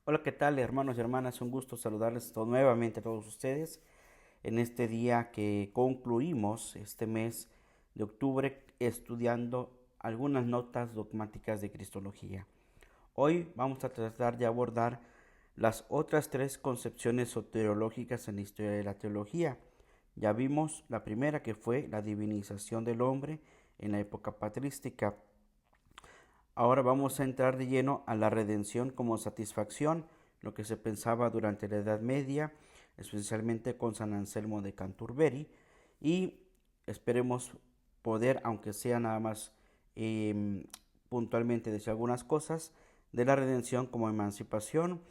Hola, ¿qué tal, hermanos y hermanas? Un gusto saludarles nuevamente a todos ustedes en este día que concluimos este mes de octubre estudiando algunas notas dogmáticas de Cristología. Hoy vamos a tratar de abordar las otras tres concepciones soteriológicas en la historia de la teología. Ya vimos la primera, que fue la divinización del hombre en la época patrística. Ahora vamos a entrar de lleno a la redención como satisfacción, lo que se pensaba durante la Edad Media, especialmente con San Anselmo de Canturberi, y esperemos poder, aunque sea nada más puntualmente decir algunas cosas, de la redención como emancipación,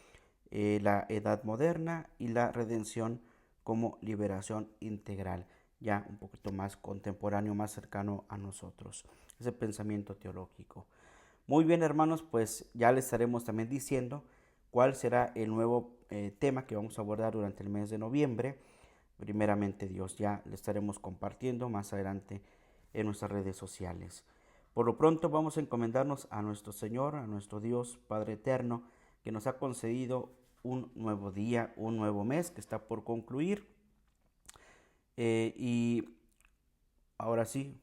la Edad Moderna y la redención como liberación integral, ya un poquito más contemporáneo, más cercano a nosotros, ese pensamiento teológico. Muy bien, hermanos, pues ya les estaremos también diciendo cuál será el nuevo tema que vamos a abordar durante el mes de noviembre. Primeramente Dios, ya le estaremos compartiendo más adelante en nuestras redes sociales. Por lo pronto vamos a encomendarnos a nuestro Señor, a nuestro Dios Padre Eterno, que nos ha concedido un nuevo día, un nuevo mes que está por concluir. Y ahora sí,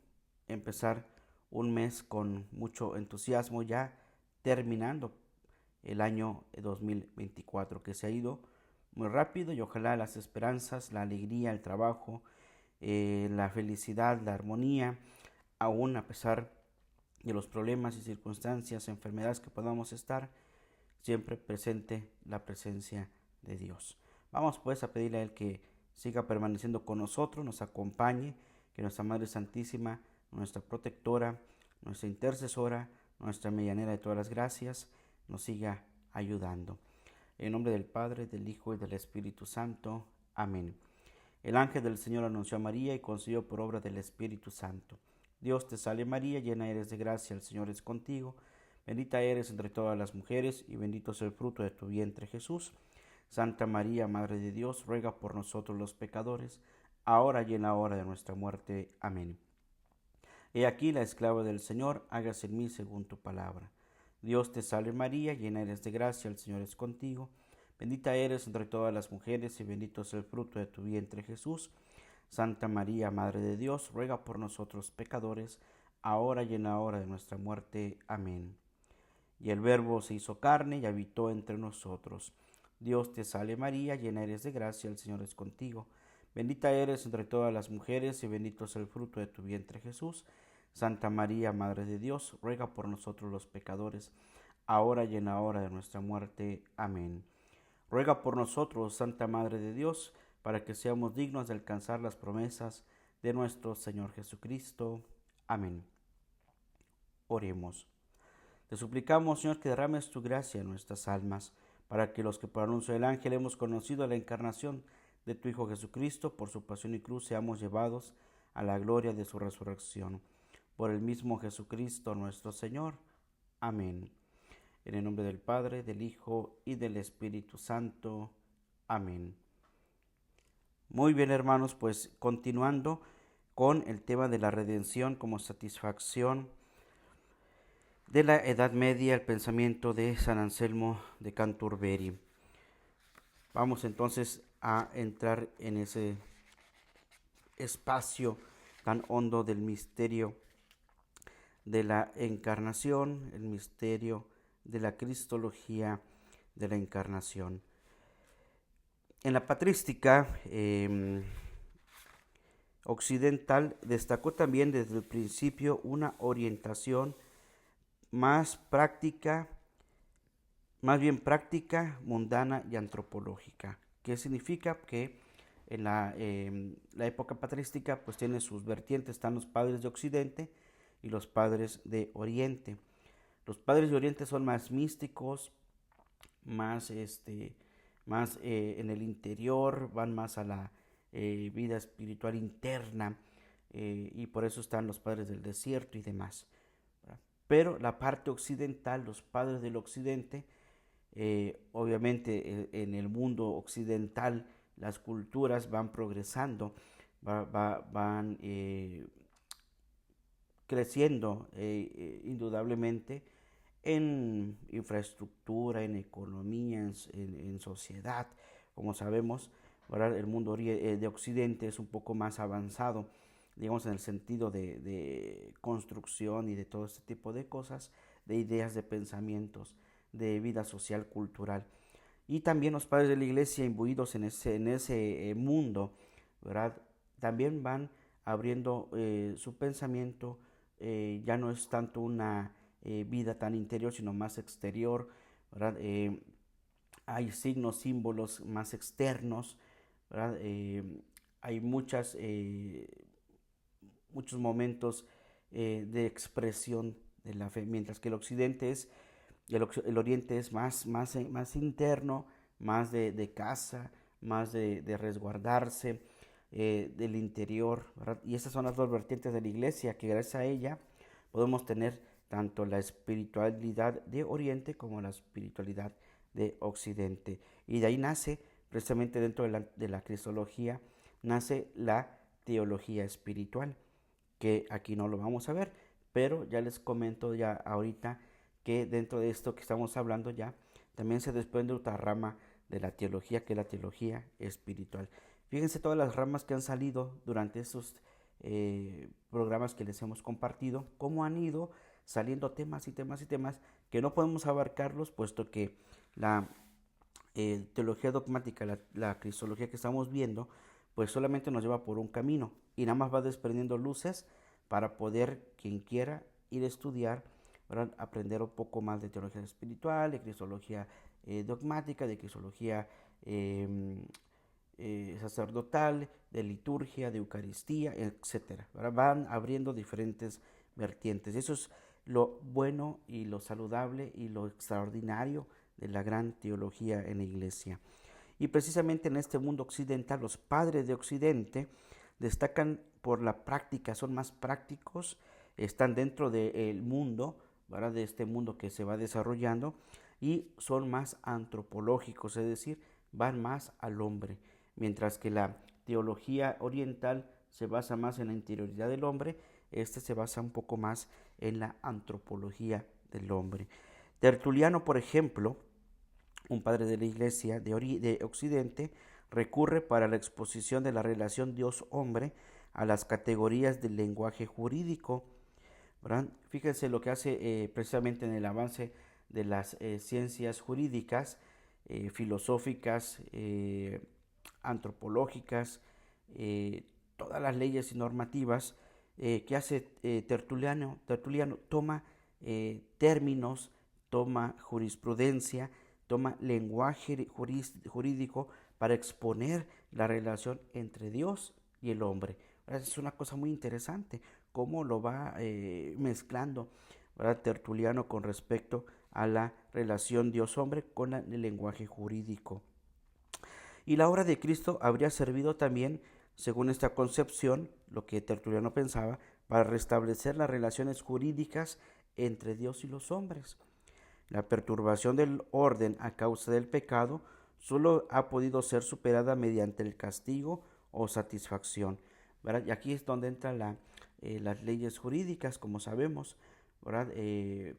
empezar un mes con mucho entusiasmo, ya terminando el año 2024, que se ha ido muy rápido, y ojalá las esperanzas, la alegría, el trabajo, la felicidad, la armonía, aún a pesar de los problemas y circunstancias, enfermedades que podamos estar, siempre presente la presencia de Dios. Vamos pues a pedirle a Él que siga permaneciendo con nosotros, nos acompañe, que nuestra Madre Santísima, nuestra protectora, nuestra intercesora, nuestra medianera de todas las gracias, nos siga ayudando. En nombre del Padre, del Hijo y del Espíritu Santo. Amén. El ángel del Señor anunció a María y concibió por obra del Espíritu Santo. Dios te salve María, llena eres de gracia, el Señor es contigo. Bendita eres entre todas las mujeres y bendito es el fruto de tu vientre Jesús. Santa María, Madre de Dios, ruega por nosotros los pecadores, ahora y en la hora de nuestra muerte. Amén. He aquí la esclava del Señor, hágase en mí según tu palabra. Dios te salve María, llena eres de gracia, el Señor es contigo. Bendita eres entre todas las mujeres y bendito es el fruto de tu vientre Jesús. Santa María, Madre de Dios, ruega por nosotros pecadores, ahora y en la hora de nuestra muerte. Amén. Y el Verbo se hizo carne y habitó entre nosotros. Dios te salve María, llena eres de gracia, el Señor es contigo. Bendita eres entre todas las mujeres y bendito es el fruto de tu vientre Jesús. Santa María, Madre de Dios, ruega por nosotros los pecadores, ahora y en la hora de nuestra muerte. Amén. Ruega por nosotros, Santa Madre de Dios, para que seamos dignos de alcanzar las promesas de nuestro Señor Jesucristo. Amén. Oremos. Te suplicamos, Señor, que derrames tu gracia en nuestras almas, para que los que por anuncio del ángel hemos conocido la encarnación de tu Hijo Jesucristo, por su pasión y cruz, seamos llevados a la gloria de su resurrección. Por el mismo Jesucristo nuestro Señor. Amén. En el nombre del Padre, del Hijo y del Espíritu Santo. Amén. Muy bien, hermanos, pues continuando con el tema de la redención como satisfacción de la Edad Media, el pensamiento de San Anselmo de Canturberi. Vamos entonces a entrar en ese espacio tan hondo del misterio de la encarnación, el misterio de la cristología de la encarnación. En la patrística occidental destacó también desde el principio una orientación más práctica, más bien práctica, mundana y antropológica. ¿Qué significa? Que en la época patrística pues tiene sus vertientes, están los padres de Occidente y los padres de Oriente. Los padres de Oriente son más místicos, más, más en el interior, van más a la vida espiritual interna, y por eso están los padres del desierto y demás. Pero la parte occidental, los padres del occidente, obviamente en el mundo occidental las culturas van progresando, van creciendo indudablemente, en infraestructura, en economía, en sociedad. Como sabemos, ¿verdad? El mundo de Occidente es un poco más avanzado, digamos, en el sentido de construcción y de todo este tipo de cosas, de ideas, de pensamientos, de vida social, cultural. Y también los padres de la iglesia imbuidos en ese mundo, ¿verdad? También van abriendo su pensamiento, ya no es tanto una vida tan interior, sino más exterior, ¿verdad? Hay signos, símbolos más externos, ¿verdad? Hay muchos momentos de expresión de la fe, mientras que el oriente es más interno, más de casa, más de resguardarse, del interior, ¿verdad? Y esas son las dos vertientes de la iglesia, que gracias a ella podemos tener tanto la espiritualidad de Oriente como la espiritualidad de Occidente. Y de ahí nace, precisamente dentro de la cristología, nace la teología espiritual, que aquí no lo vamos a ver, pero ya les comento ya ahorita que dentro de esto que estamos hablando ya, también se desprende otra rama de la teología, que es la teología espiritual. Fíjense todas las ramas que han salido durante estos programas que les hemos compartido, cómo han ido saliendo temas y temas y temas que no podemos abarcarlos, puesto que la teología dogmática, la cristología que estamos viendo, pues solamente nos lleva por un camino y nada más va desprendiendo luces para poder, quien quiera, ir a estudiar, ¿verdad? Aprender un poco más de teología espiritual, de cristología dogmática, de cristología sacerdotal, de liturgia, de Eucaristía, etcétera. Van abriendo diferentes vertientes. Eso es lo bueno y lo saludable y lo extraordinario de la gran teología en la iglesia. Y precisamente en este mundo occidental, los padres de Occidente destacan por la práctica, son más prácticos, están dentro del mundo, ¿verdad? De este mundo que se va desarrollando, y son más antropológicos, es decir, van más al hombre, mientras que la teología oriental se basa más en la interioridad del hombre, este se basa un poco más en la antropología del hombre. Tertuliano, por ejemplo, un padre de la iglesia de Occidente, recurre para la exposición de la relación Dios-hombre a las categorías del lenguaje jurídico, ¿verdad? Fíjense lo que hace precisamente en el avance de las ciencias jurídicas, filosóficas, antropológicas, eh, todas las leyes y normativas que hace Tertuliano. Tertuliano toma términos, toma jurisprudencia, toma lenguaje jurídico para exponer la relación entre Dios y el hombre. Es una cosa muy interesante cómo lo va mezclando, ¿verdad? Tertuliano con respecto a la relación Dios-hombre con el lenguaje jurídico. Y la obra de Cristo habría servido también, según esta concepción, lo que Tertuliano pensaba, para restablecer las relaciones jurídicas entre Dios y los hombres. La perturbación del orden a causa del pecado solo ha podido ser superada mediante el castigo o satisfacción, ¿verdad? Y aquí es donde entran las leyes jurídicas, como sabemos, ¿verdad?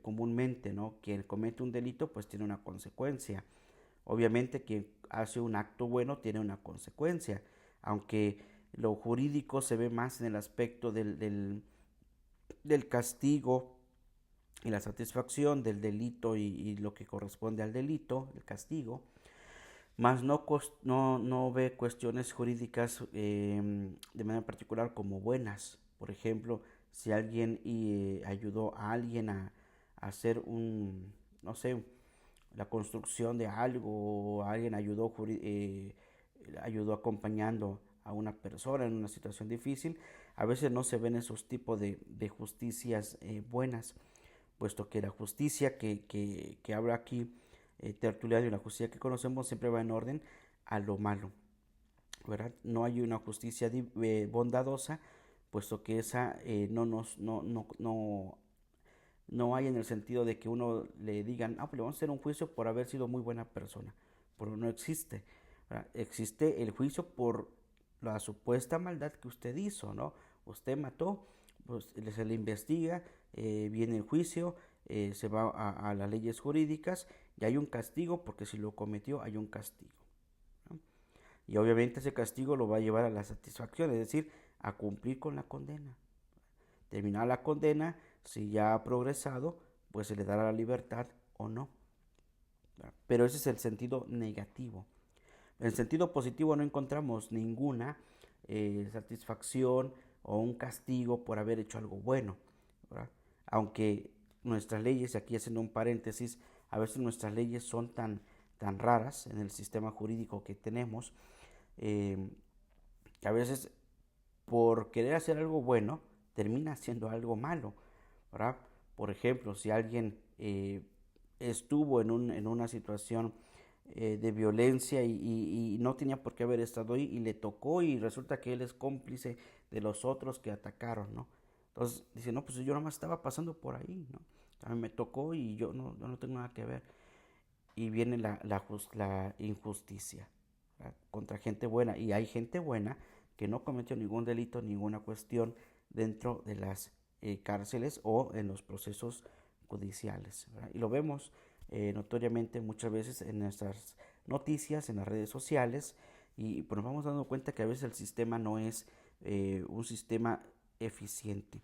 Comúnmente, ¿no? Quien comete un delito, pues tiene una consecuencia. Obviamente, quien hace un acto bueno tiene una consecuencia, aunque lo jurídico se ve más en el aspecto del castigo y la satisfacción del delito y lo que corresponde al delito, el castigo, más no ve cuestiones jurídicas de manera particular como buenas. Por ejemplo, si alguien ayudó a alguien a hacer no sé, la construcción de algo, o alguien ayudó acompañando a una persona en una situación difícil, a veces no se ven esos tipos de justicias buenas, puesto que la justicia que habla aquí Tertuliano y la justicia que conocemos siempre va en orden a lo malo, ¿verdad? No hay una justicia bondadosa, puesto que esa no hay en el sentido de que uno le digan, pues le vamos a hacer un juicio por haber sido muy buena persona, pero no existe, ¿verdad? Existe el juicio por la supuesta maldad que usted hizo, ¿no? Usted mató, pues se le investiga, viene el juicio, se va a las leyes jurídicas y hay un castigo, porque si lo cometió hay un castigo, ¿no? Y obviamente ese castigo lo va a llevar a la satisfacción, es decir, a cumplir con la condena. Terminada la condena, si ya ha progresado, pues se le dará la libertad o no. Pero ese es el sentido negativo. En el sentido positivo no encontramos ninguna satisfacción o un castigo por haber hecho algo bueno, ¿verdad? Aunque nuestras leyes, aquí haciendo un paréntesis, a veces nuestras leyes son tan raras en el sistema jurídico que tenemos, eh, que a veces por querer hacer algo bueno termina haciendo algo malo, ¿verdad? Por ejemplo, si alguien estuvo en una situación de violencia y no tenía por qué haber estado ahí y le tocó y resulta que él es cómplice de los otros que atacaron, ¿no? Entonces dice, no, pues yo nada más estaba pasando por ahí, ¿no? A mí me tocó y yo no tengo nada que ver. Y viene la injusticia, ¿verdad? Contra gente buena. Y hay gente buena que no cometió ningún delito, ninguna cuestión dentro de las cárceles o en los procesos judiciales, ¿verdad? Y lo vemos notoriamente muchas veces en nuestras noticias, en las redes sociales, y pues nos vamos dando cuenta que a veces el sistema no es un sistema eficiente.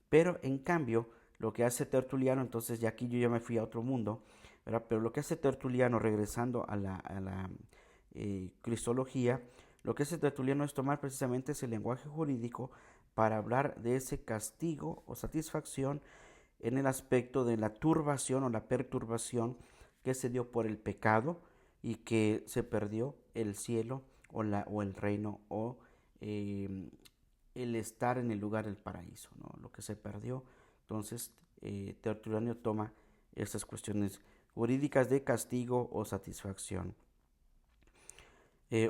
Pero en cambio, lo que hace Tertuliano, entonces ya aquí yo ya me fui a otro mundo, ¿verdad? Pero lo que hace Tertuliano, regresando a la cristología, lo que hace Tertuliano es tomar precisamente ese lenguaje jurídico para hablar de ese castigo o satisfacción en el aspecto de la turbación o la perturbación que se dio por el pecado y que se perdió el cielo o el reino o el estar en el lugar del paraíso, ¿no? Lo que se perdió. Entonces, Tertuliano toma estas cuestiones jurídicas de castigo o satisfacción.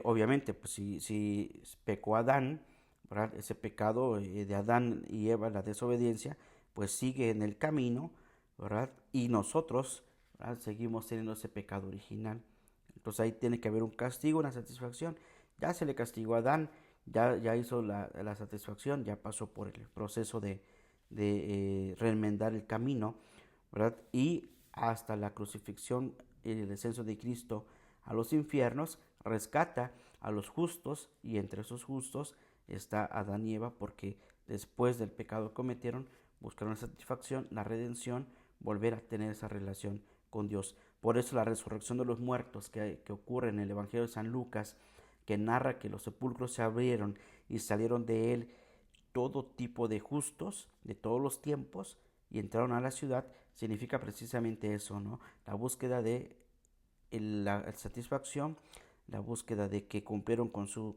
Obviamente, pues si pecó Adán, ¿verdad? Ese pecado de Adán y Eva, la desobediencia, pues sigue en el camino, ¿verdad? Y nosotros, ¿verdad? Seguimos teniendo ese pecado original. Entonces ahí tiene que haber un castigo, una satisfacción. Ya se le castigó a Adán, ya hizo la satisfacción, ya pasó por el proceso de reenmendar el camino, ¿verdad? Y hasta la crucifixión y el descenso de Cristo a los infiernos, rescata a los justos, y entre esos justos está Adán y Eva, porque después del pecado que cometieron, buscaron la satisfacción, la redención, volver a tener esa relación con Dios. Por eso la resurrección de los muertos que ocurre en el Evangelio de San Lucas, que narra que los sepulcros se abrieron y salieron de él todo tipo de justos de todos los tiempos y entraron a la ciudad, significa precisamente eso, ¿no? La búsqueda de la satisfacción, la búsqueda de que cumplieron con su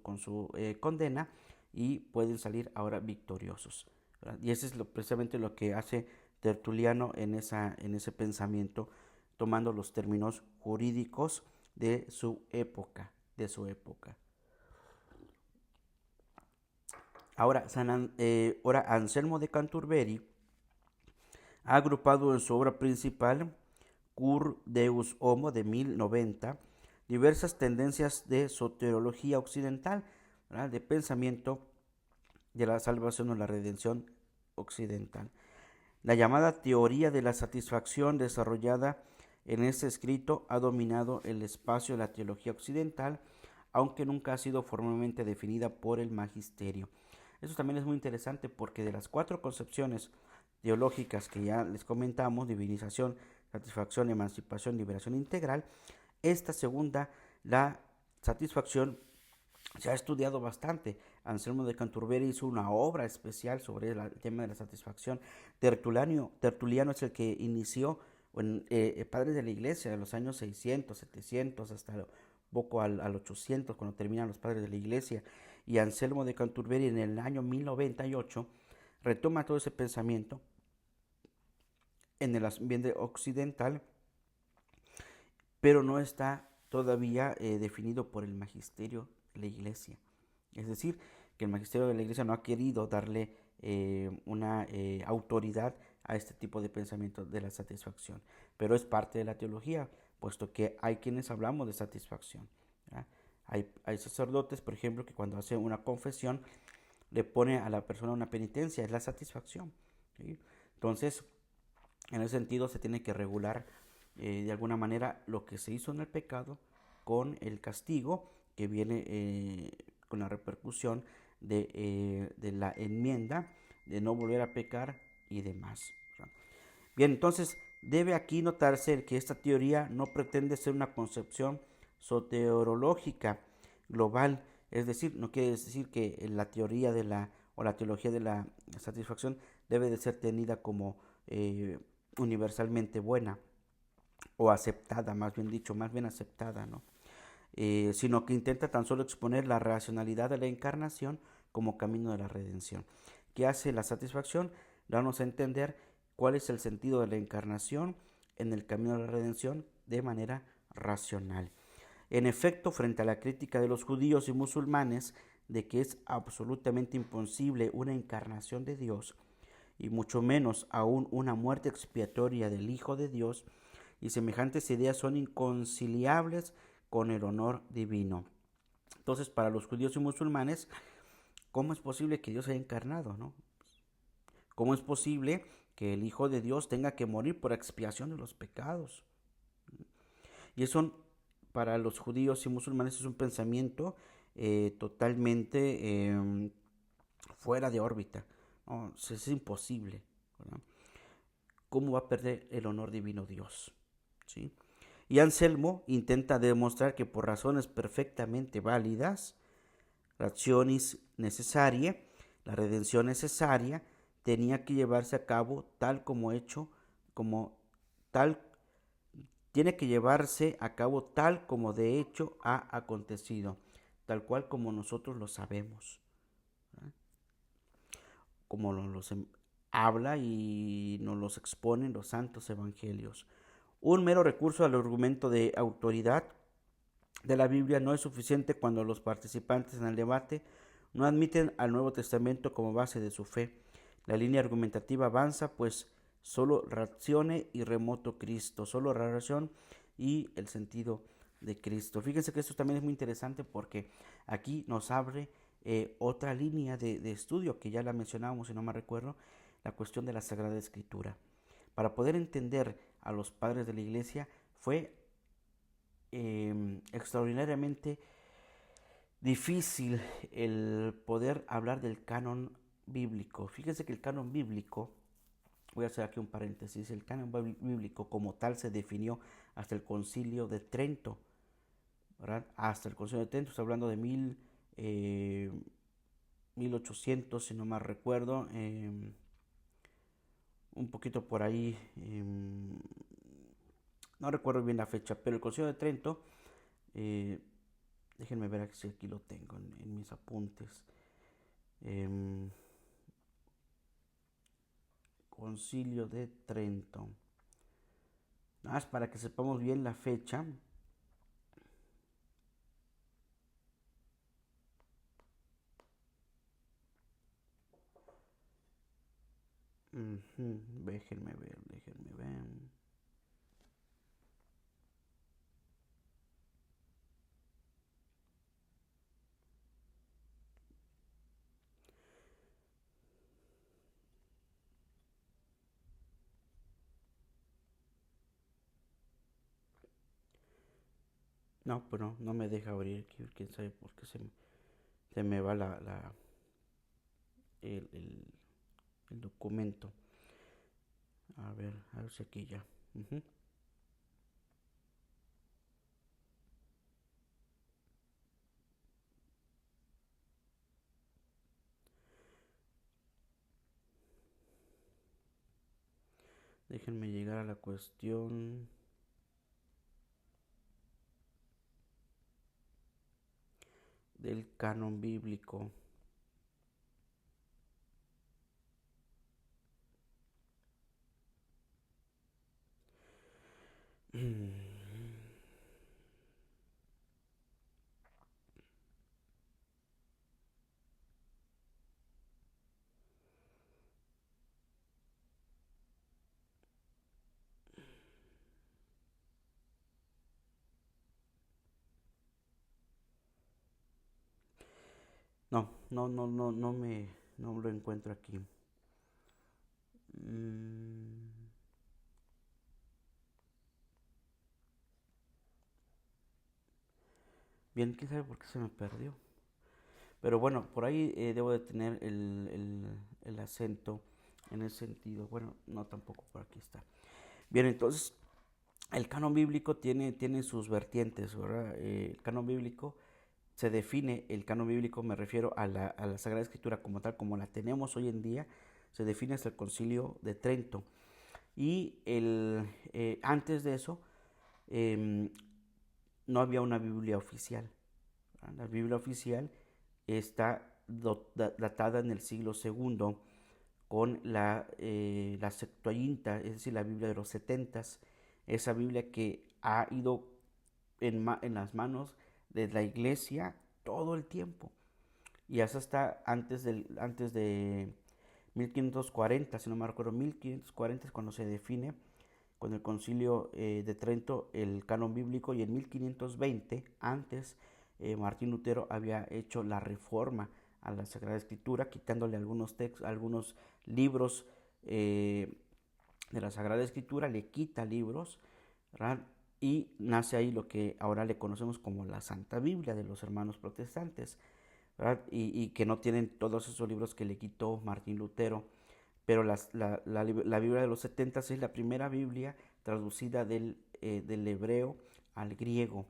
condena y pueden salir ahora victoriosos, ¿verdad? Y eso es precisamente lo que hace Tertuliano en ese pensamiento, tomando los términos jurídicos de su época, Ahora Anselmo de Canterbury ha agrupado en su obra principal, Cur Deus Homo, de 1090, diversas tendencias de soteriología occidental, ¿verdad? De pensamiento de la salvación o la redención occidental. La llamada teoría de la satisfacción desarrollada en este escrito ha dominado el espacio de la teología occidental, aunque nunca ha sido formalmente definida por el magisterio. Eso también es muy interesante porque de las 4 concepciones teológicas que ya les comentamos, divinización, satisfacción, emancipación, liberación integral, esta segunda, la satisfacción, se ha estudiado bastante. Anselmo de Canterbury hizo una obra especial sobre el tema de la satisfacción. Tertuliano es el que inició padres de la iglesia en los años 600, 700, hasta poco al 800, cuando terminan los padres de la iglesia. Y Anselmo de Canterbury en el año 1098 retoma todo ese pensamiento en el ambiente occidental, pero no está todavía definido por el magisterio de la iglesia. Es decir, que el magisterio de la iglesia no ha querido darle una autoridad a este tipo de pensamiento de la satisfacción, pero es parte de la teología, puesto que hay quienes hablamos de satisfacción, ¿verdad? Hay sacerdotes, por ejemplo, que cuando hacen una confesión le pone a la persona una penitencia, es la satisfacción, ¿sí? Entonces, En ese sentido se tiene que regular de alguna manera lo que se hizo en el pecado con el castigo que viene con la repercusión de la enmienda, de no volver a pecar y demás. Bien, entonces debe aquí notarse que esta teoría no pretende ser una concepción soteriológica global, es decir, no quiere decir que la teoría de la o la teología de la satisfacción debe de ser tenida como universalmente buena o aceptada, más bien dicho, más bien aceptada, ¿no? Sino que intenta tan solo exponer la racionalidad de la encarnación como camino de la redención. ¿Qué hace la satisfacción? Darnos a entender cuál es el sentido de la encarnación en el camino de la redención de manera racional. En efecto, frente a la crítica de los judíos y musulmanes de que es absolutamente imposible una encarnación de Dios, y mucho menos aún una muerte expiatoria del Hijo de Dios, y semejantes ideas son inconciliables con el honor divino. Entonces, para los judíos y musulmanes, ¿cómo es posible que Dios haya encarnado, no? ¿Cómo es posible que el Hijo de Dios tenga que morir por expiación de los pecados? Y eso para los judíos y musulmanes es un pensamiento totalmente fuera de órbita. No, es imposible, ¿verdad? ¿Cómo va a perder el honor divino Dios? ¿Sí? Y Anselmo intenta demostrar que por razones perfectamente válidas, rationis necesaria, la redención necesaria, tenía que llevarse a cabo tal como hecho, como tal, tiene que llevarse a cabo tal como de hecho ha acontecido, tal cual como nosotros lo sabemos, ¿verdad? Como los habla y nos los exponen los santos evangelios. Un mero recurso al argumento de autoridad de la Biblia no es suficiente cuando los participantes en el debate no admiten al Nuevo Testamento como base de su fe. La línea argumentativa avanza, pues solo racione y remoto Cristo, solo ración y el sentido de Cristo. Fíjense que esto también es muy interesante porque aquí nos abre otra línea de estudio que ya la mencionábamos, si no me recuerdo, la cuestión de la Sagrada Escritura. Para poder entender a los padres de la iglesia fue extraordinariamente difícil el poder hablar del canon bíblico. Fíjense que el canon bíblico, voy a hacer aquí un paréntesis, el canon bíblico como tal se definió hasta el concilio de Trento, ¿verdad? Hasta el concilio de Trento, estoy hablando de 1800, si no mal recuerdo, un poquito por ahí, no recuerdo bien la fecha, pero el concilio de Trento, eh, déjenme ver si aquí lo tengo en mis apuntes. Concilio de Trento. Nada más para que sepamos bien la fecha. Déjenme ver, déjenme ver. No, pues no, no me deja abrir aquí. Quién sabe por qué se me va el, el, el documento. A ver si aquí ya. Ujú. Déjenme llegar a la cuestión del canon bíblico. No, no lo encuentro aquí. Mm, Bien, quién sabe por qué se me perdió. Pero bueno, por ahí debo de tener el acento en ese sentido. Bueno, no tampoco por aquí está. Bien, entonces el canon bíblico tiene sus vertientes, ¿verdad? El canon bíblico se define, el canon bíblico me refiero a la Sagrada Escritura como tal, como la tenemos hoy en día, se define hasta el Concilio de Trento. Y antes de eso, eh, no había una Biblia oficial. La Biblia oficial está datada en el siglo segundo con la Septuaginta, es decir, la Biblia de los setentas, esa Biblia que ha ido en las manos de la iglesia todo el tiempo. Y hasta está antes de 1540, si no me recuerdo, 1540 es cuando se define con el concilio de Trento el canon bíblico, y en 1520, antes, Martín Lutero había hecho la reforma a la Sagrada Escritura, quitándole algunos textos, algunos libros de la Sagrada Escritura, le quita libros, ¿verdad? Y nace ahí lo que ahora le conocemos como la Santa Biblia de los hermanos protestantes, ¿verdad? Y que no tienen todos esos libros que le quitó Martín Lutero, pero la Biblia de los 70 es la primera Biblia traducida del hebreo al griego,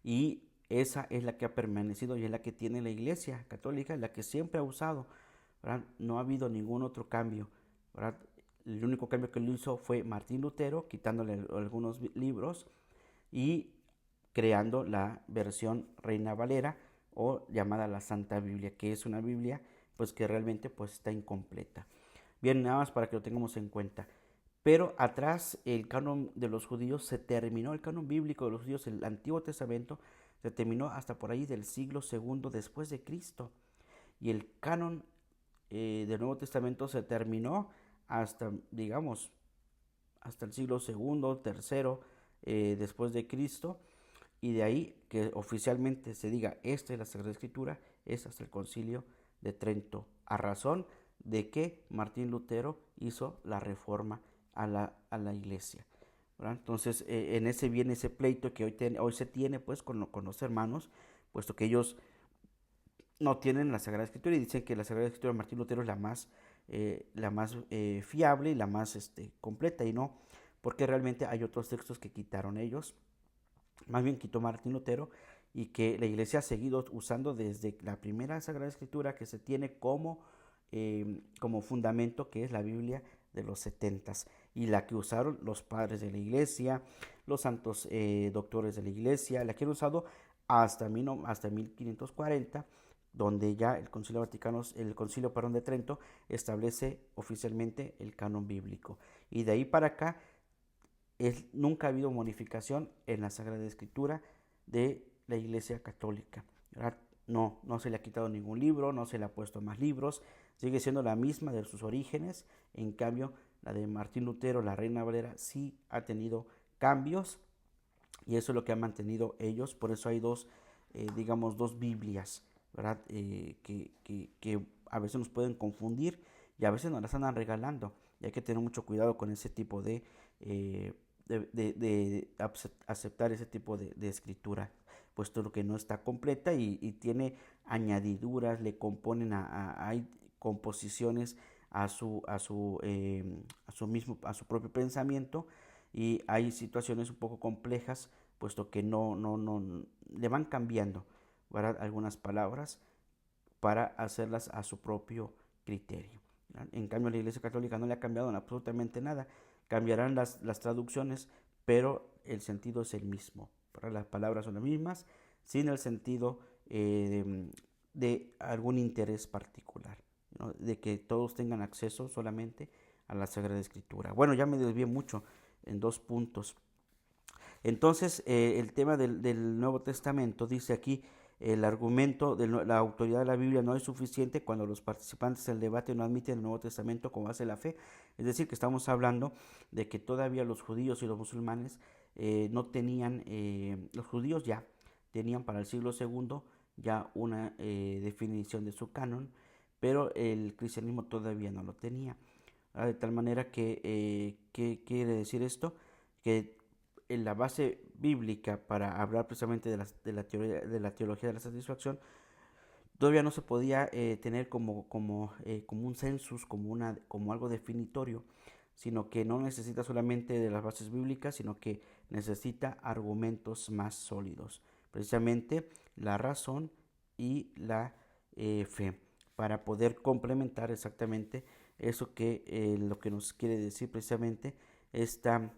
y esa es la que ha permanecido y es la que tiene la Iglesia Católica, la que siempre ha usado, ¿verdad? No ha habido ningún otro cambio, ¿verdad? El único cambio que lo hizo fue Martín Lutero, quitándole algunos libros y creando la versión Reina Valera, o llamada la Santa Biblia, que es una Biblia pues que realmente pues está incompleta. Bien, nada más para que lo tengamos en cuenta. Pero atrás el canon de los judíos se terminó, el canon bíblico de los judíos, el Antiguo Testamento, se terminó hasta por ahí del siglo segundo después de Cristo. Y el canon del Nuevo Testamento se terminó hasta, digamos, hasta el siglo segundo, tercero después de Cristo. Y de ahí que oficialmente se diga esta es la Sagrada Escritura, es hasta el Concilio de Trento, a razón de que Martín Lutero hizo la reforma a la iglesia, ¿verdad? Entonces, en ese viene ese pleito que hoy se tiene pues con los hermanos, puesto que ellos no tienen la Sagrada Escritura y dicen que la Sagrada Escritura de Martín Lutero es la más fiable y la más completa, y no, porque realmente hay otros textos que quitaron ellos, más bien quitó Martín Lutero, y que la iglesia ha seguido usando desde la primera Sagrada Escritura que se tiene como fundamento, que es la Biblia de los setentas, y la que usaron los padres de la iglesia, los santos doctores de la iglesia, la que han usado hasta 1540, donde ya el concilio de Trento establece oficialmente el canon bíblico. Y de ahí para acá nunca ha habido modificación en la Sagrada Escritura de la Iglesia Católica, ¿verdad? No, no se le ha quitado ningún libro, no se le ha puesto más libros, sigue siendo la misma de sus orígenes. En cambio, la de Martín Lutero, la Reina Valera, sí ha tenido cambios, y eso es lo que han mantenido ellos. Por eso hay digamos, dos Biblias, ¿verdad? Que a veces nos pueden confundir y a veces nos las andan regalando, y hay que tener mucho cuidado con ese tipo eh, de aceptar ese tipo de escritura, puesto que no está completa y tiene añadiduras, le componen hay composiciones a su propio pensamiento, y hay situaciones un poco complejas, puesto que no le van cambiando, ¿verdad? Algunas palabras para hacerlas a su propio criterio, ¿verdad? En cambio, la Iglesia Católica no le ha cambiado en absolutamente nada. Cambiarán las traducciones, pero el sentido es el mismo, ¿verdad? Las palabras son las mismas, sin el sentido de algún interés particular, ¿no? De que todos tengan acceso solamente a la Sagrada Escritura. Bueno, ya me desvié mucho en dos puntos. Entonces, el tema del Nuevo Testamento dice aquí: el argumento de la autoridad de la Biblia no es suficiente cuando los participantes del debate no admiten el Nuevo Testamento como base de la fe. Es decir, que estamos hablando de que todavía los judíos y los musulmanes no tenían, los judíos ya tenían para el siglo segundo ya una definición de su canon, pero el cristianismo todavía no lo tenía. De tal manera que, ¿qué quiere decir esto? Que en la base bíblica para hablar precisamente de la teología de la satisfacción, todavía no se podía tener como un census, como algo definitorio, sino que no necesita solamente de las bases bíblicas, sino que necesita argumentos más sólidos, precisamente la razón y la fe, para poder complementar exactamente eso que lo que nos quiere decir precisamente esta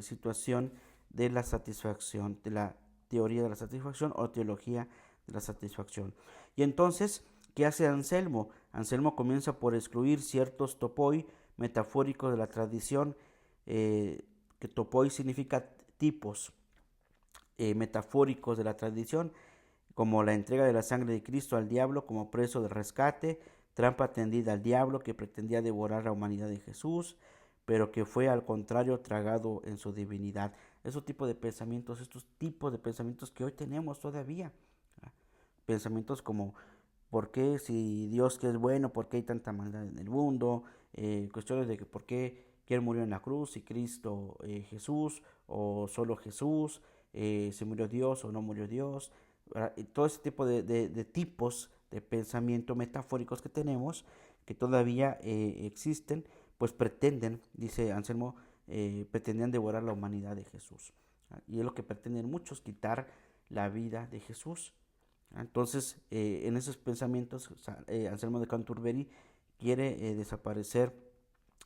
situación de la satisfacción, de la teoría de la satisfacción o teología de la satisfacción. Y entonces, ¿qué hace Anselmo? Anselmo comienza por excluir ciertos topoi metafóricos de la tradición, que topoi significa tipos metafóricos de la tradición, como la entrega de la sangre de Cristo al diablo como precio de rescate, trampa tendida al diablo que pretendía devorar la humanidad de Jesús, pero que fue al contrario tragado en su divinidad. Esos tipos de pensamientos, estos tipos de pensamientos que hoy tenemos todavía. Pensamientos como por qué si Dios que es bueno, por qué hay tanta maldad en el mundo, cuestiones de que por qué quién murió en la cruz, si Cristo, Jesús o solo Jesús, si murió Dios o no murió Dios, todo ese tipo de tipos de pensamiento metafóricos que tenemos, que todavía existen, pues pretenden, dice Anselmo, pretendían devorar la humanidad de Jesús. Y es lo que pretenden muchos, quitar la vida de Jesús. Entonces, en esos pensamientos, Anselmo de Canturberi quiere desaparecer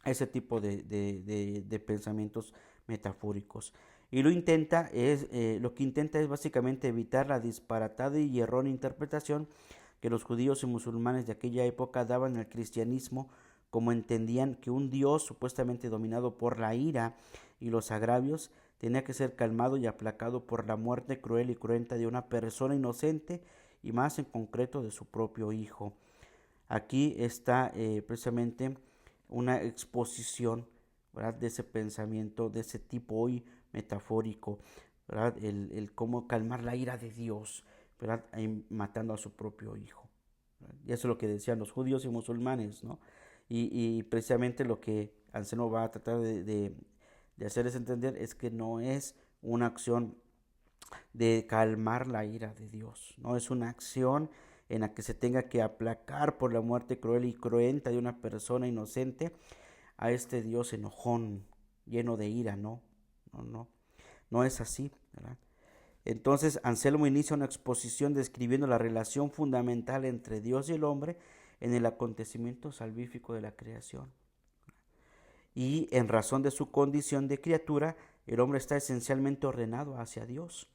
ese tipo de pensamientos metafóricos. Y lo que intenta es básicamente evitar la disparatada y errónea interpretación que los judíos y musulmanes de aquella época daban al cristianismo, como entendían que un Dios supuestamente dominado por la ira y los agravios tenía que ser calmado y aplacado por la muerte cruel y cruenta de una persona inocente y más en concreto de su propio hijo. Aquí está precisamente una exposición, ¿verdad?, de ese pensamiento, de ese tipo hoy metafórico, ¿verdad? El cómo calmar la ira de Dios, ¿verdad?, matando a su propio hijo. ¿Verdad? Y eso es lo que decían los judíos y musulmanes, ¿no? Y precisamente lo que Anselmo va a tratar de hacerles entender es que no es una acción de calmar la ira de Dios, no es una acción en la que se tenga que aplacar por la muerte cruel y cruenta de una persona inocente a este Dios enojón, lleno de ira, no es así, ¿verdad? Entonces Anselmo inicia una exposición describiendo la relación fundamental entre Dios y el hombre en el acontecimiento salvífico de la creación. Y en razón de su condición de criatura, el hombre está esencialmente ordenado hacia Dios.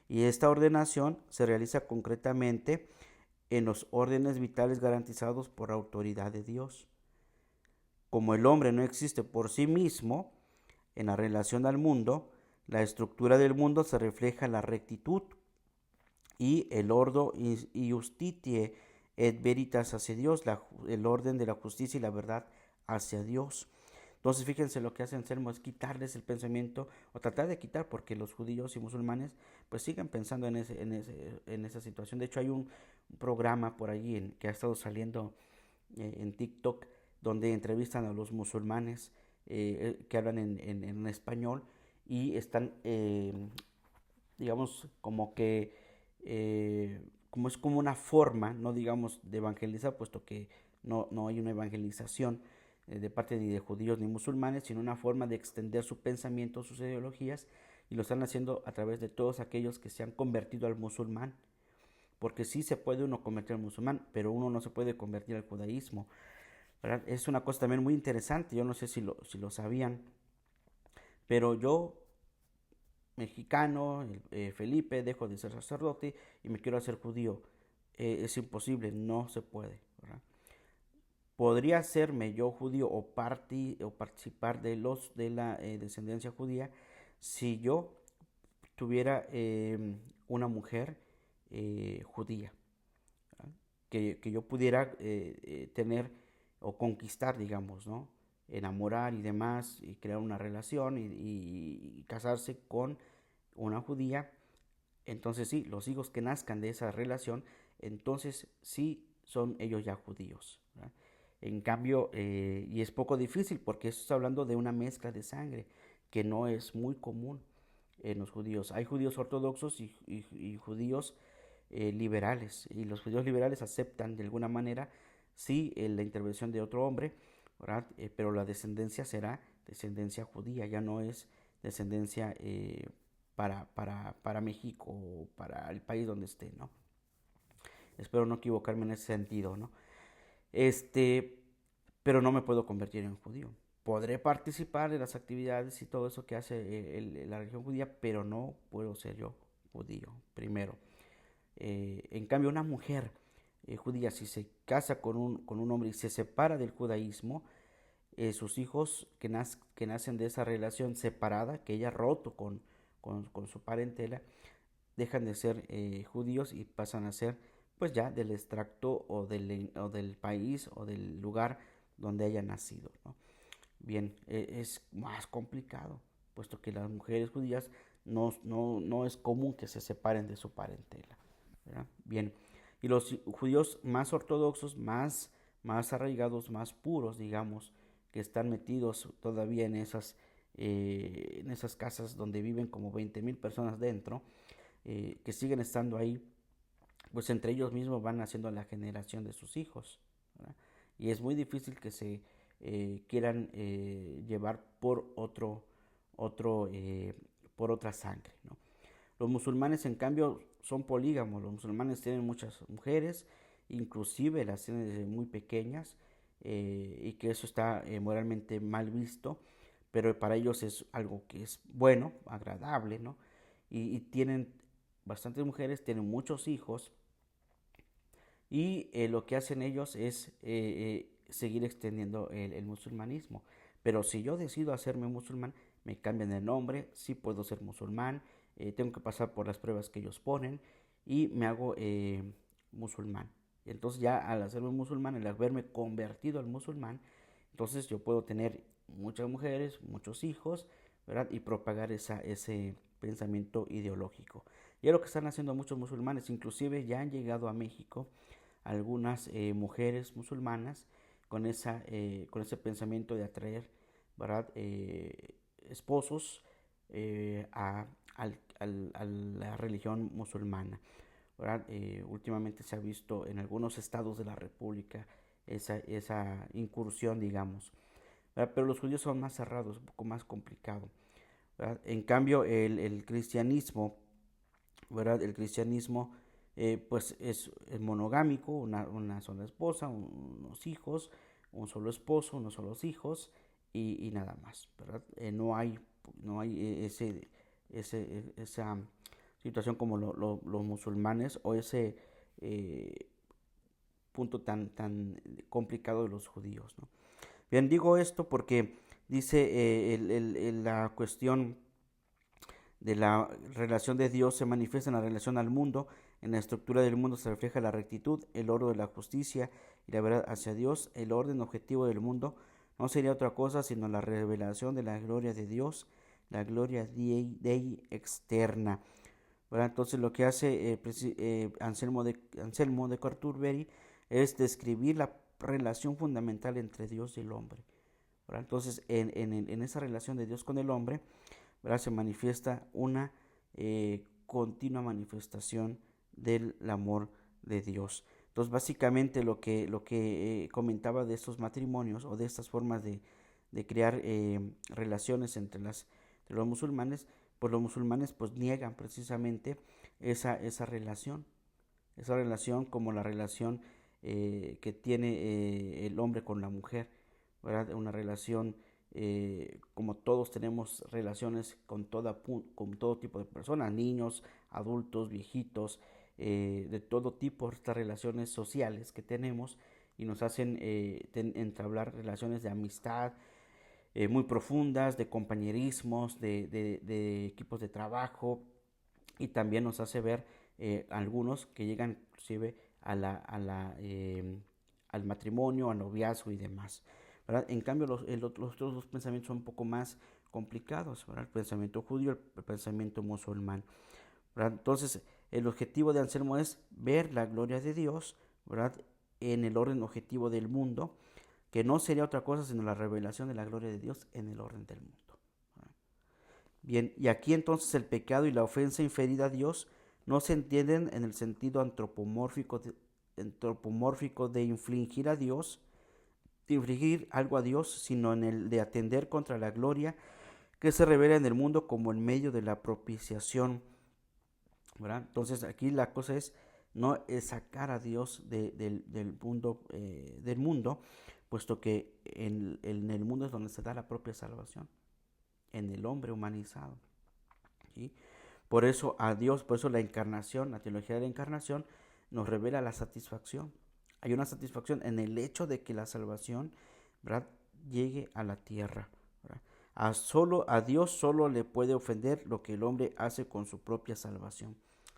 Y esta ordenación se realiza concretamente en los órdenes vitales garantizados por la autoridad de Dios. Como el hombre no existe por sí mismo, en la relación al mundo, la estructura del mundo se refleja en la rectitud y el ordo justitiae et veritas hacia Dios, el orden de la justicia y la verdad hacia Dios. Entonces fíjense, lo que hace Anselmo es quitarles el pensamiento, o tratar de quitar, porque los judíos y musulmanes pues siguen pensando en esa situación. De hecho hay un programa por allí que ha estado saliendo en TikTok, donde entrevistan a los musulmanes que hablan en español y están, digamos, como es como una forma, no digamos de evangelizar, puesto que no hay una evangelización de parte ni de judíos ni musulmanes, sino una forma de extender su pensamiento, sus ideologías, y lo están haciendo a través de todos aquellos que se han convertido al musulmán, porque sí se puede uno convertir al musulmán, pero uno no se puede convertir al judaísmo, ¿verdad? Es una cosa también muy interesante, yo no sé si lo sabían, pero yo, mexicano, Felipe, dejo de ser sacerdote y me quiero hacer judío. Es imposible, no se puede, ¿verdad? Podría serme yo judío o participar de la descendencia judía si yo tuviera una mujer judía, ¿verdad? Que yo pudiera tener o conquistar, digamos, ¿no? Enamorar y demás, y crear una relación y casarse con una judía. Entonces sí, los hijos que nazcan de esa relación, entonces sí son ellos ya judíos, ¿verdad? En cambio, y es poco difícil porque esto está hablando de una mezcla de sangre que no es muy común. en los judíos. Hay judíos ortodoxos y judíos liberales, y los judíos liberales aceptan de alguna manera sí la intervención de otro hombre, ¿verdad? Pero la descendencia será descendencia judía, ya no es descendencia para México o para el país donde esté, ¿no? Espero no equivocarme en ese sentido, ¿no? Este, pero no me puedo convertir en judío. Podré participar de las actividades y todo eso que hace la religión judía, pero no puedo ser yo judío, primero. En cambio, una mujer judía, si se casa con un hombre y se separa del judaísmo, sus hijos que nacen de esa relación separada, que ella ha roto con su parentela, dejan de ser judíos y pasan a ser pues ya del extracto o del país o del lugar donde haya nacido, ¿no? Bien, es más complicado, puesto que las mujeres judías no es común que se separen de su parentela, ¿verdad? Bien, y los judíos más ortodoxos, más arraigados, más puros, digamos, que están metidos todavía en esas casas donde viven como 20,000 personas dentro, que siguen estando ahí, pues entre ellos mismos van haciendo la generación de sus hijos, ¿verdad? Y es muy difícil que se quieran llevar otro por otra sangre, ¿no? Los musulmanes, en cambio, son polígamos. Los musulmanes tienen muchas mujeres, inclusive las tienen desde muy pequeñas, y que eso está moralmente mal visto, pero para ellos es algo que es bueno, agradable, ¿no? Y tienen bastantes mujeres, tienen muchos hijos, y lo que hacen ellos es seguir extendiendo el musulmanismo. Pero si yo decido hacerme musulmán, me cambian el nombre, sí puedo ser musulmán, tengo que pasar por las pruebas que ellos ponen y me hago musulmán. Entonces ya al hacerme musulmán, al haberme convertido al musulmán, entonces yo puedo tener muchas mujeres, muchos hijos, ¿verdad? Y propagar ese pensamiento ideológico. Y es lo que están haciendo muchos musulmanes, inclusive ya han llegado a México algunas mujeres musulmanas con ese pensamiento de atraer, ¿verdad? Esposos a la religión musulmana, ¿verdad? Últimamente se ha visto en algunos estados de la República esa incursión, digamos, ¿verdad? Pero los judíos son más cerrados, un poco más complicado, ¿verdad? En cambio, el cristianismo, ¿verdad? El cristianismo pues es monogámico, una sola esposa, unos hijos, un solo esposo, unos solos hijos y nada más, ¿verdad? No hay esa situación como los musulmanes o ese punto tan complicado de los judíos, ¿no? Bien, digo esto porque dice la cuestión de la relación de Dios se manifiesta en la relación al mundo. En la estructura del mundo se refleja la rectitud, el orden de la justicia y la verdad hacia Dios. El orden objetivo del mundo no sería otra cosa sino la revelación de la gloria de Dios, la gloria Dei externa, ¿verdad? Entonces lo que hace Anselmo de Canterbury es describir la relación fundamental entre Dios y el hombre, ¿verdad? Entonces en esa relación de Dios con el hombre, ¿verdad? Se manifiesta una continua manifestación del amor de Dios. Entonces, básicamente lo que comentaba de estos matrimonios o de estas formas de crear relaciones entre los musulmanes, pues los musulmanes pues niegan precisamente esa relación como la relación que tiene el hombre con la mujer, ¿verdad? Una relación como todos tenemos relaciones con todo tipo de personas, niños, adultos, viejitos, de todo tipo, estas relaciones sociales que tenemos y nos hacen entablar relaciones de amistad muy profundas, de compañerismos, de equipos de trabajo, y también nos hace ver algunos que llegan inclusive al matrimonio, al noviazgo y demás, ¿verdad? En cambio, los otros dos pensamientos son un poco más complicados, ¿verdad? El pensamiento judío, el pensamiento musulmán, ¿verdad? Entonces, el objetivo de Anselmo es ver la gloria de Dios, ¿verdad? En el orden objetivo del mundo, que no sería otra cosa sino la revelación de la gloria de Dios en el orden del mundo, ¿verdad? Bien, y aquí entonces el pecado y la ofensa inferida a Dios no se entienden en el sentido antropomórfico de infligir a Dios, de infligir algo a Dios, sino en el de atender contra la gloria que se revela en el mundo como en medio de la propiciación, ¿verdad? Entonces aquí la cosa es no es sacar a Dios del mundo, puesto que en el mundo es donde se da la propia salvación, en el hombre humanizado, ¿sí? Por eso a Dios, por eso la encarnación, la teología de la encarnación nos revela la satisfacción. Hay una satisfacción en el hecho de que la salvación, ¿verdad?, llegue a la tierra, ¿verdad? A Dios solo le puede ofender lo que el hombre hace con su propia salvación.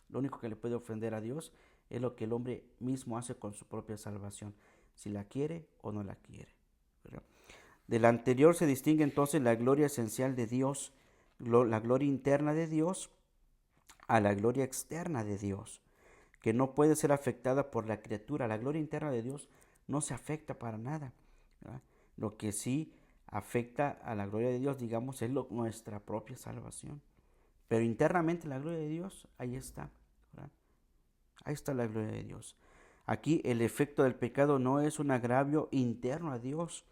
Lo único que le puede ofender a Dios es lo que el hombre mismo hace con su propia salvación, si la quiere o no la quiere, ¿verdad? De la anterior se distingue entonces la gloria esencial de Dios, la gloria interna de Dios, a la gloria externa de Dios, que no puede ser afectada por la criatura. La gloria interna de Dios no se afecta para nada, ¿verdad? Lo que sí afecta a la gloria de Dios, digamos, es nuestra propia salvación. Pero internamente la gloria de Dios, ahí está, ¿verdad? Ahí está la gloria de Dios. Aquí el efecto del pecado no es un agravio interno a Dios,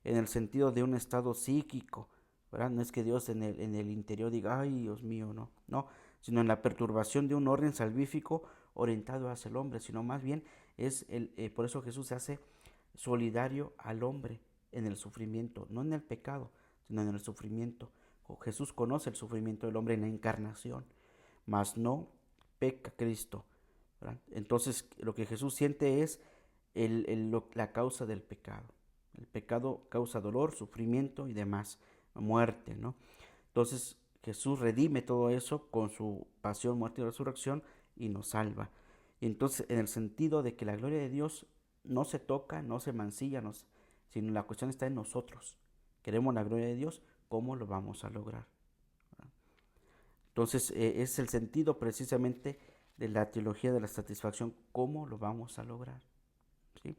en el sentido de un estado psíquico, ¿verdad? No es que Dios en el interior diga, ay, Dios mío, no, no, sino en la perturbación de un orden salvífico orientado hacia el hombre, sino más bien es por eso Jesús se hace solidario al hombre en el sufrimiento, no en el pecado, sino en el sufrimiento. Jesús conoce el sufrimiento del hombre en la encarnación, mas no peca Cristo, ¿verdad? Entonces lo que Jesús siente es la causa del pecado. El pecado causa dolor, sufrimiento y demás, muerte, ¿no? Entonces Jesús redime todo eso con su pasión, muerte y resurrección y nos salva. Y entonces en el sentido de que la gloria de Dios no se toca, no se mancilla, sino la cuestión está en nosotros. Queremos la gloria de Dios, ¿cómo lo vamos a lograr? Entonces es el sentido precisamente de la teología de la satisfacción, ¿cómo lo vamos a lograr? ¿Sí?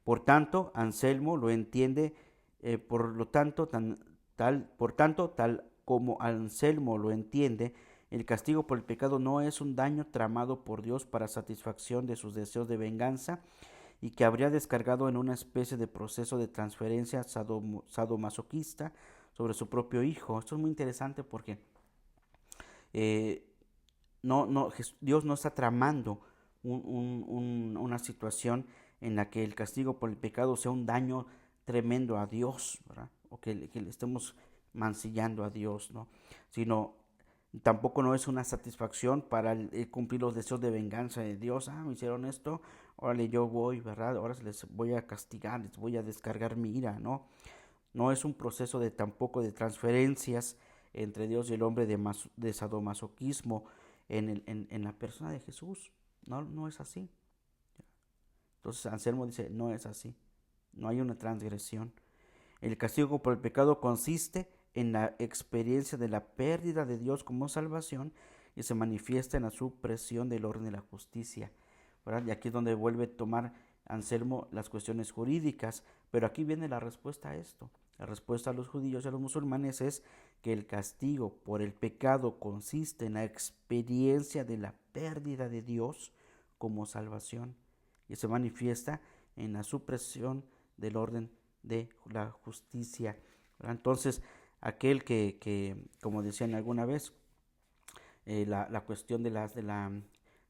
Por tanto, Anselmo lo entiende, por tanto, tal como Anselmo lo entiende, el castigo por el pecado no es un daño tramado por Dios para satisfacción de sus deseos de venganza y que habría descargado en una especie de proceso de transferencia sadomasoquista sobre su propio hijo. Esto es muy interesante porque eh, Dios no está tramando una situación en la que el castigo por el pecado sea un daño tremendo a Dios, ¿verdad? O que le estemos mancillando a Dios, ¿no? Sino tampoco no es una satisfacción para el cumplir los deseos de venganza de Dios. Ah, me hicieron esto, órale, yo voy, ¿verdad? Ahora les voy a castigar, les voy a descargar mi ira, ¿no? No es un proceso de tampoco de transferencias entre Dios y el hombre de sadomasoquismo en la persona de Jesús. No, no es así. Entonces Anselmo dice, no es así. No hay una transgresión. El castigo por el pecado consiste en la experiencia de la pérdida de Dios como salvación y se manifiesta en la supresión del orden de la justicia, ¿verdad? Y aquí es donde vuelve a tomar Anselmo las cuestiones jurídicas, pero aquí viene la respuesta a esto. La respuesta a los judíos y a los musulmanes es que el castigo por el pecado consiste en la experiencia de la pérdida de Dios como salvación y se manifiesta en la supresión del orden de la justicia, ¿verdad? Entonces, aquel como decían alguna vez, la cuestión de la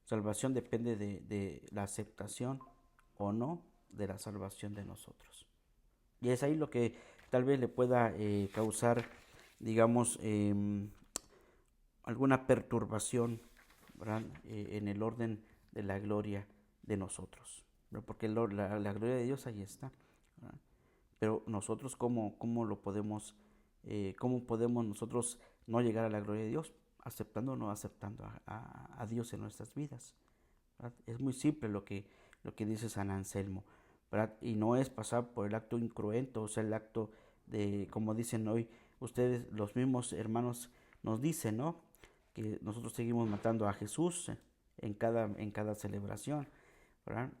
salvación depende de la aceptación o no de la salvación de nosotros. Y es ahí lo que tal vez le pueda causar, digamos, alguna perturbación, ¿verdad? En el orden de la gloria de nosotros, ¿verdad? Porque la gloria de Dios ahí está, ¿verdad? Pero nosotros, ¿cómo lo podemos, cómo podemos nosotros no llegar a la gloria de Dios? Aceptando o no aceptando a Dios en nuestras vidas, ¿verdad? Es muy simple lo que dice San Anselmo, ¿verdad? Y no es pasar por el acto incruento, o sea, el acto de, como dicen hoy ustedes, los mismos hermanos nos dicen, ¿no? Que nosotros seguimos matando a Jesús en cada celebración, ¿verdad?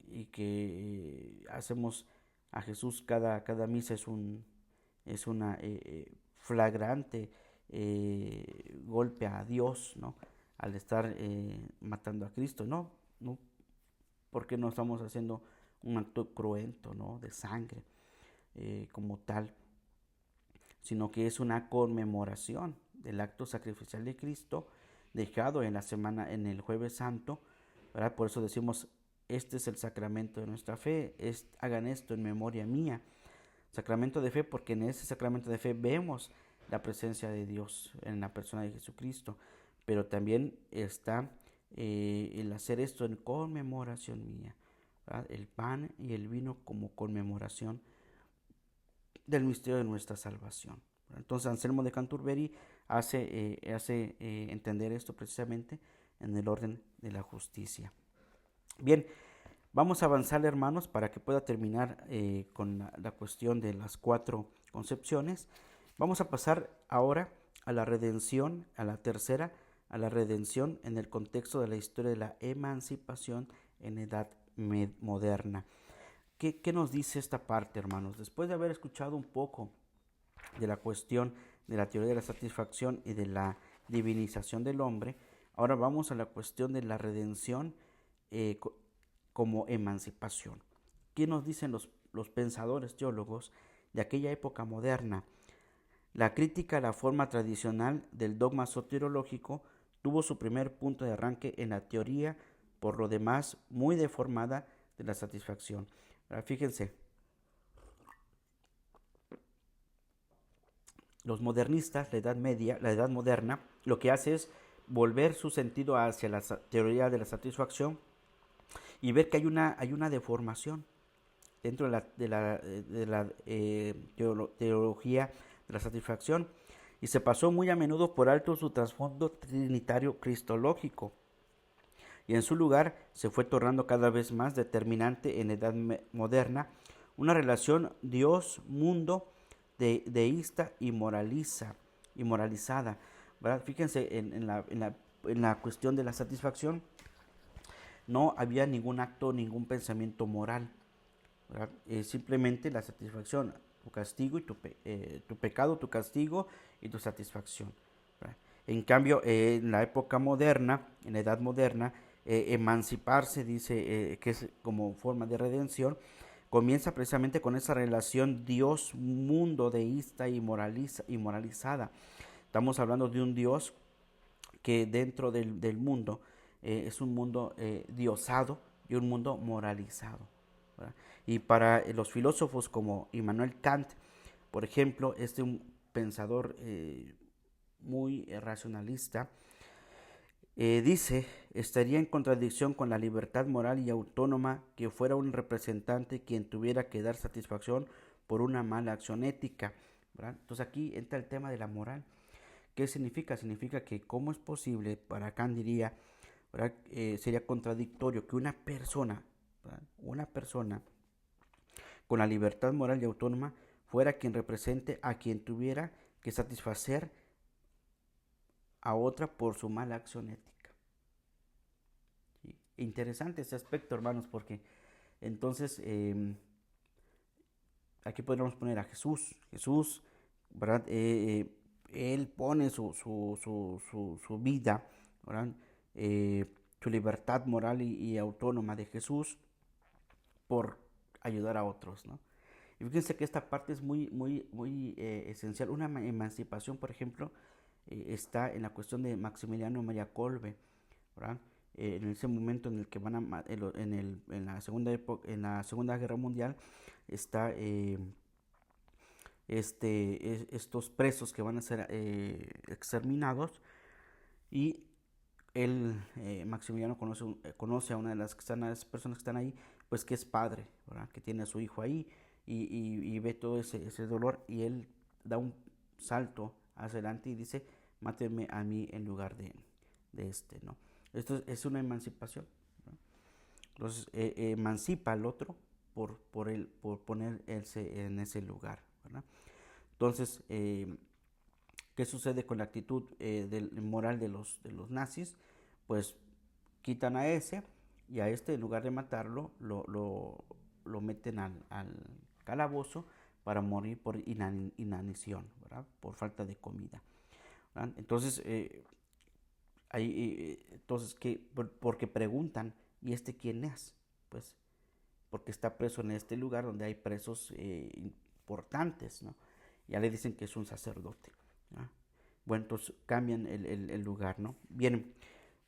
Y que hacemos a Jesús cada misa es una flagrante golpe a Dios, ¿no? Al estar matando a Cristo, no, no, porque no estamos haciendo un acto cruento, ¿no? De sangre como tal, sino que es una conmemoración del acto sacrificial de Cristo dejado en la semana, en el Jueves Santo, ¿verdad? Por eso decimos, este es el sacramento de nuestra fe, hagan esto en memoria mía. Sacramento de fe, porque en ese sacramento de fe vemos la presencia de Dios en la persona de Jesucristo, pero también está el hacer esto en conmemoración mía, ¿verdad? El pan y el vino como conmemoración del misterio de nuestra salvación. Entonces Anselmo de Canterbury hace entender esto precisamente en el orden de la justicia. Bien, vamos a avanzar, hermanos, para que pueda terminar con la cuestión de las 4 concepciones. Vamos a pasar ahora a la redención, a la tercera, a la redención en el contexto de la historia de la emancipación en edad moderna. ¿Qué nos dice esta parte, hermanos? Después de haber escuchado un poco de la cuestión de la teoría de la satisfacción y de la divinización del hombre, ahora vamos a la cuestión de la redención como emancipación. ¿Qué nos dicen los pensadores teólogos de aquella época moderna? La crítica a la forma tradicional del dogma soteriológico tuvo su primer punto de arranque en la teoría, por lo demás muy deformada, de la satisfacción. Ahora, fíjense, los modernistas, la Edad Media, la Edad Moderna, lo que hace es volver su sentido hacia la teoría de la satisfacción y ver que hay una deformación dentro de la teología de la satisfacción, y se pasó muy a menudo por alto su trasfondo trinitario cristológico, y en su lugar se fue tornando cada vez más determinante en edad moderna una relación Dios-mundo deísta y moralizada, ¿verdad? Fíjense en la cuestión de la satisfacción, no había ningún acto, ningún pensamiento moral, simplemente la satisfacción, tu castigo y tu pecado, tu castigo y tu satisfacción, ¿verdad? En cambio, en la época moderna, en la edad moderna, emanciparse, dice que es como forma de redención, comienza precisamente con esa relación Dios-mundo deísta y moralizada. Estamos hablando de un Dios que dentro del mundo es un mundo diosado y un mundo moralizado, ¿verdad? Y para los filósofos como Immanuel Kant, por ejemplo, un pensador muy racionalista, dice, estaría en contradicción con la libertad moral y autónoma que fuera un representante quien tuviera que dar satisfacción por una mala acción ética, ¿verdad? Entonces aquí entra el tema de la moral. ¿Qué significa? Significa que cómo es posible, para Kant diría, sería contradictorio que una persona con la libertad moral y autónoma fuera quien represente a quien tuviera que satisfacer a otra por su mala acción ética. ¿Sí? Interesante este aspecto, hermanos, porque entonces aquí podríamos poner a Jesús. Jesús, ¿verdad? Él pone su vida, ¿verdad? Su libertad moral y autónoma de Jesús por ayudar a otros, ¿no? Y fíjense que esta parte es muy esencial. Una emancipación, por ejemplo, está en la cuestión de Maximiliano María Kolbe, ¿verdad? En ese momento en el que van a, en la segunda guerra mundial, está estos presos que van a ser exterminados, y él, Maximiliano, conoce a una de las personas que están ahí, pues que es padre, ¿verdad? Que tiene a su hijo ahí, y ve todo ese dolor, y él da un salto hacia adelante y dice, máteme a mí en lugar de ¿no? Esto es una emancipación, ¿no? Entonces emancipa al otro por ponerse en ese lugar, ¿verdad? Entonces, ¿qué sucede con la actitud moral de los nazis? Pues quitan a ese, y a este, en lugar de matarlo, lo meten al calabozo para morir por inanición, ¿verdad? Por falta de comida. ¿verdad? Entonces, entonces porque preguntan, ¿y este quién es? Pues porque está preso en este lugar donde hay presos importantes, ¿no? Ya le dicen que es un sacerdote, ¿no? Bueno, entonces cambian el lugar, ¿no? Bien,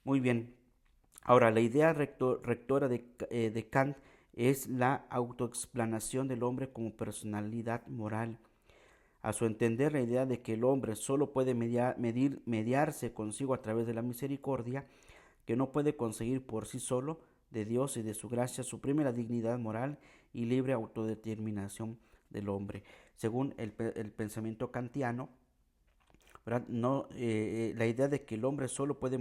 muy bien. Ahora, la idea rectora de Kant es la autoexplanación del hombre como personalidad moral. A su entender, la idea de que el hombre solo puede mediarse consigo a través de la misericordia, que no puede conseguir por sí solo, de Dios y de su gracia, suprime la dignidad moral y libre autodeterminación del hombre. Según el pensamiento kantiano, ¿verdad? No, la idea de que el hombre solo puede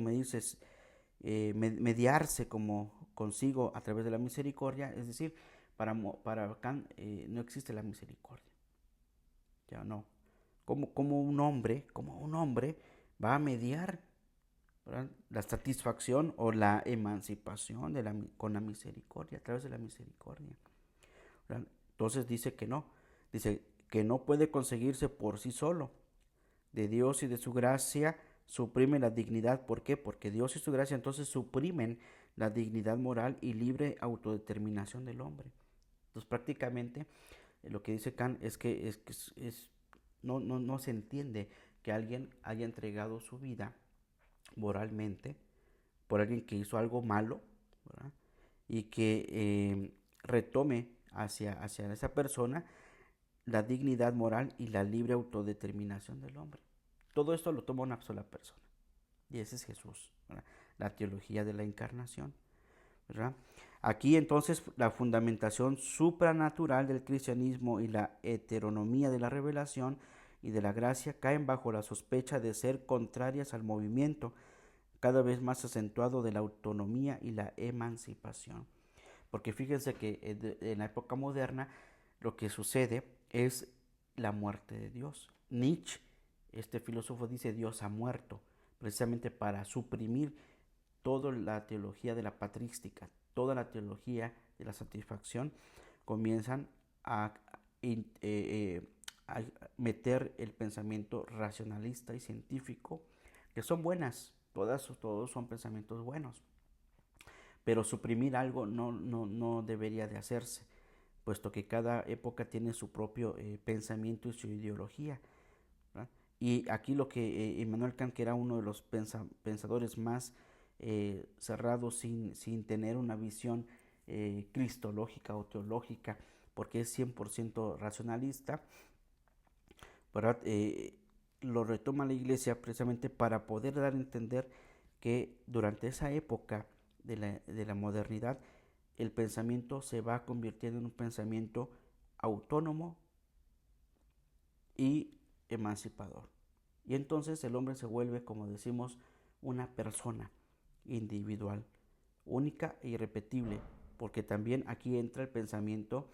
mediarse como consigo a través de la misericordia, es decir, para Kant no existe la misericordia, ya no. Como un hombre va a mediar, ¿verdad? La satisfacción o la emancipación con la misericordia, a través de la misericordia, ¿verdad? Entonces dice que no puede conseguirse por sí solo, de Dios y de su gracia suprime la dignidad. ¿Por qué? Porque Dios y su gracia entonces suprimen la dignidad moral y libre autodeterminación del hombre. Entonces prácticamente lo que dice Kant es que, no se entiende que alguien haya entregado su vida moralmente por alguien que hizo algo malo, ¿verdad? Y que retome hacia esa persona la dignidad moral y la libre autodeterminación del hombre. Todo esto lo toma una sola persona. Y ese es Jesús, ¿verdad? La teología de la encarnación, ¿verdad? Aquí entonces la fundamentación supranatural del cristianismo y la heteronomía de la revelación y de la gracia caen bajo la sospecha de ser contrarias al movimiento cada vez más acentuado de la autonomía y la emancipación. Porque fíjense que en la época moderna lo que sucede es la muerte de Dios. Nietzsche, este filósofo, dice Dios ha muerto, precisamente para suprimir toda la teología de la patrística, toda la teología de la satisfacción. Comienzan a, a meter el pensamiento racionalista y científico, que son buenas, todos son pensamientos buenos, pero suprimir algo no debería de hacerse, puesto que cada época tiene su propio pensamiento y su ideología, ¿verdad? Y aquí lo que Immanuel Kant, que era uno de los pensadores más cerrados, sin tener una visión cristológica o teológica, porque es 100% racionalista, ¿verdad? Lo retoma la iglesia precisamente para poder dar a entender que durante esa época de la modernidad, el pensamiento se va convirtiendo en un pensamiento autónomo y emancipador. Y entonces el hombre se vuelve, como decimos, una persona individual, única e irrepetible, porque también aquí entra el pensamiento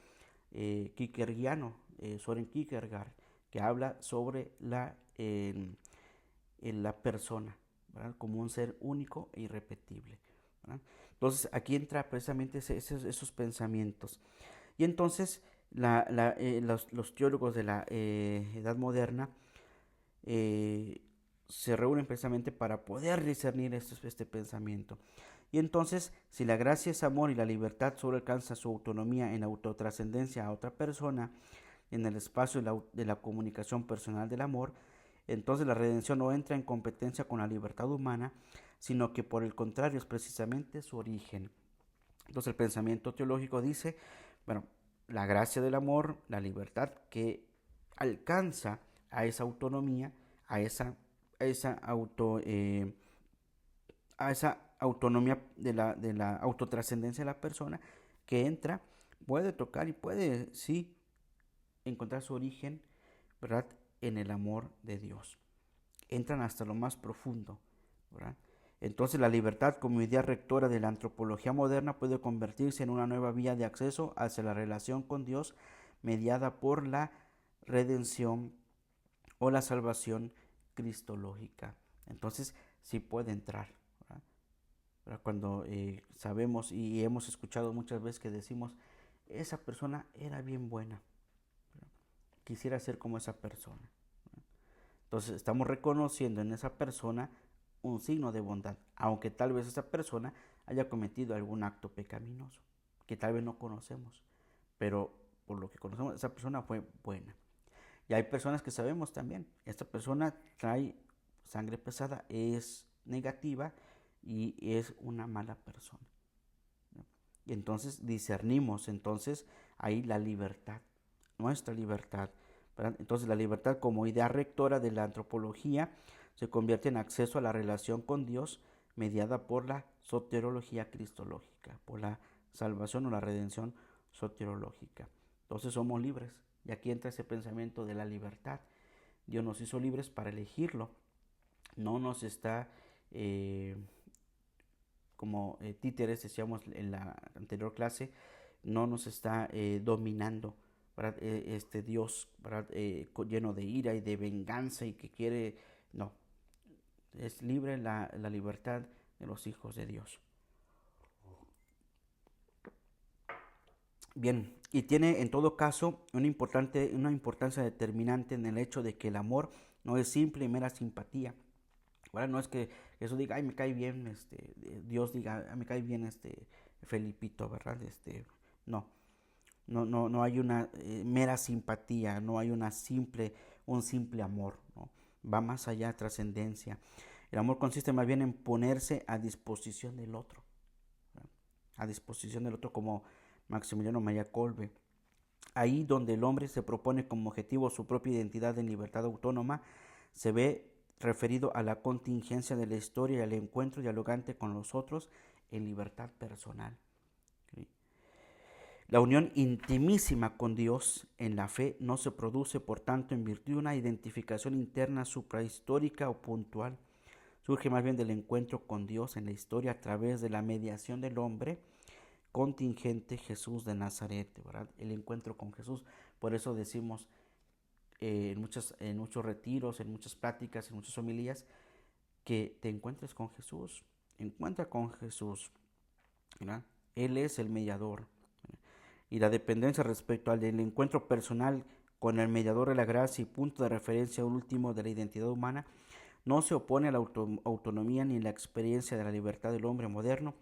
kierkegaardiano, Soren Kierkegaard, que habla sobre la persona, ¿verdad? Como un ser único e irrepetible, ¿verdad? Entonces aquí entra precisamente esos pensamientos. Y entonces los teólogos de la Edad Moderna eh, se reúnen precisamente para poder discernir este pensamiento. Y entonces, si la gracia es amor y la libertad solo alcanza su autonomía en autotrascendencia a otra persona, en el espacio de la comunicación personal del amor, entonces la redención no entra en competencia con la libertad humana, sino que por el contrario es precisamente su origen. Entonces el pensamiento teológico dice, bueno, la gracia del amor, la libertad que alcanza a esa autonomía, a esa auto, a esa autonomía de la autotrascendencia de la persona que entra, puede tocar y puede, sí, encontrar su origen, ¿verdad? En el amor de Dios. Entran hasta lo más profundo, ¿verdad? Entonces la libertad como idea rectora de la antropología moderna puede convertirse en una nueva vía de acceso hacia la relación con Dios mediada por la redención o la salvación cristológica. Entonces sí puede entrar, ¿verdad? Cuando sabemos y hemos escuchado muchas veces que decimos, esa persona era bien buena, ¿verdad? Quisiera ser como esa persona, ¿verdad? Entonces estamos reconociendo en esa persona un signo de bondad, aunque tal vez esa persona haya cometido algún acto pecaminoso, que tal vez no conocemos, pero por lo que conocemos, esa persona fue buena. Y hay personas que sabemos también, esta persona trae sangre pesada, es negativa y es una mala persona. Y entonces discernimos, entonces ahí la libertad, nuestra libertad, ¿verdad? Entonces la libertad como idea rectora de la antropología se convierte en acceso a la relación con Dios mediada por la soteriología cristológica, por la salvación o la redención soteriológica. Entonces somos libres. Y aquí entra ese pensamiento de la libertad. Dios nos hizo libres para elegirlo. No nos está, como títeres, decíamos en la anterior clase, no nos está dominando, ¿verdad? Este Dios, ¿verdad? Lleno de ira y de venganza y que quiere, no, es libre la libertad de los hijos de Dios. Bien, y tiene en todo caso una importancia determinante en el hecho de que el amor no es simple y mera simpatía. Ahora no es que Jesús diga, ay, me cae bien, Dios diga, ay, me cae bien Felipito, ¿verdad? No, no hay una mera simpatía, no hay un simple amor, ¿no? Va más allá, trascendencia. El amor consiste más bien en ponerse a disposición del otro, ¿verdad? A disposición del otro, como Maximiliano María Kolbe. Ahí donde el hombre se propone como objetivo su propia identidad en libertad autónoma, se ve referido a la contingencia de la historia y al encuentro dialogante con los otros en libertad personal. ¿Sí? La unión intimísima con Dios en la fe no se produce, por tanto, en virtud de una identificación interna suprahistórica o puntual. Surge más bien del encuentro con Dios en la historia a través de la mediación del hombre contingente Jesús de Nazaret, ¿verdad? El encuentro con Jesús. Por eso decimos en muchos retiros, en muchas pláticas, en muchas homilías, que te encuentres con Jesús. Encuentra con Jesús, ¿verdad? Él es el mediador. ¿Verdad? Y la dependencia respecto al encuentro personal con el mediador de la gracia y punto de referencia último de la identidad humana no se opone a la autonomía ni a la experiencia de la libertad del hombre moderno,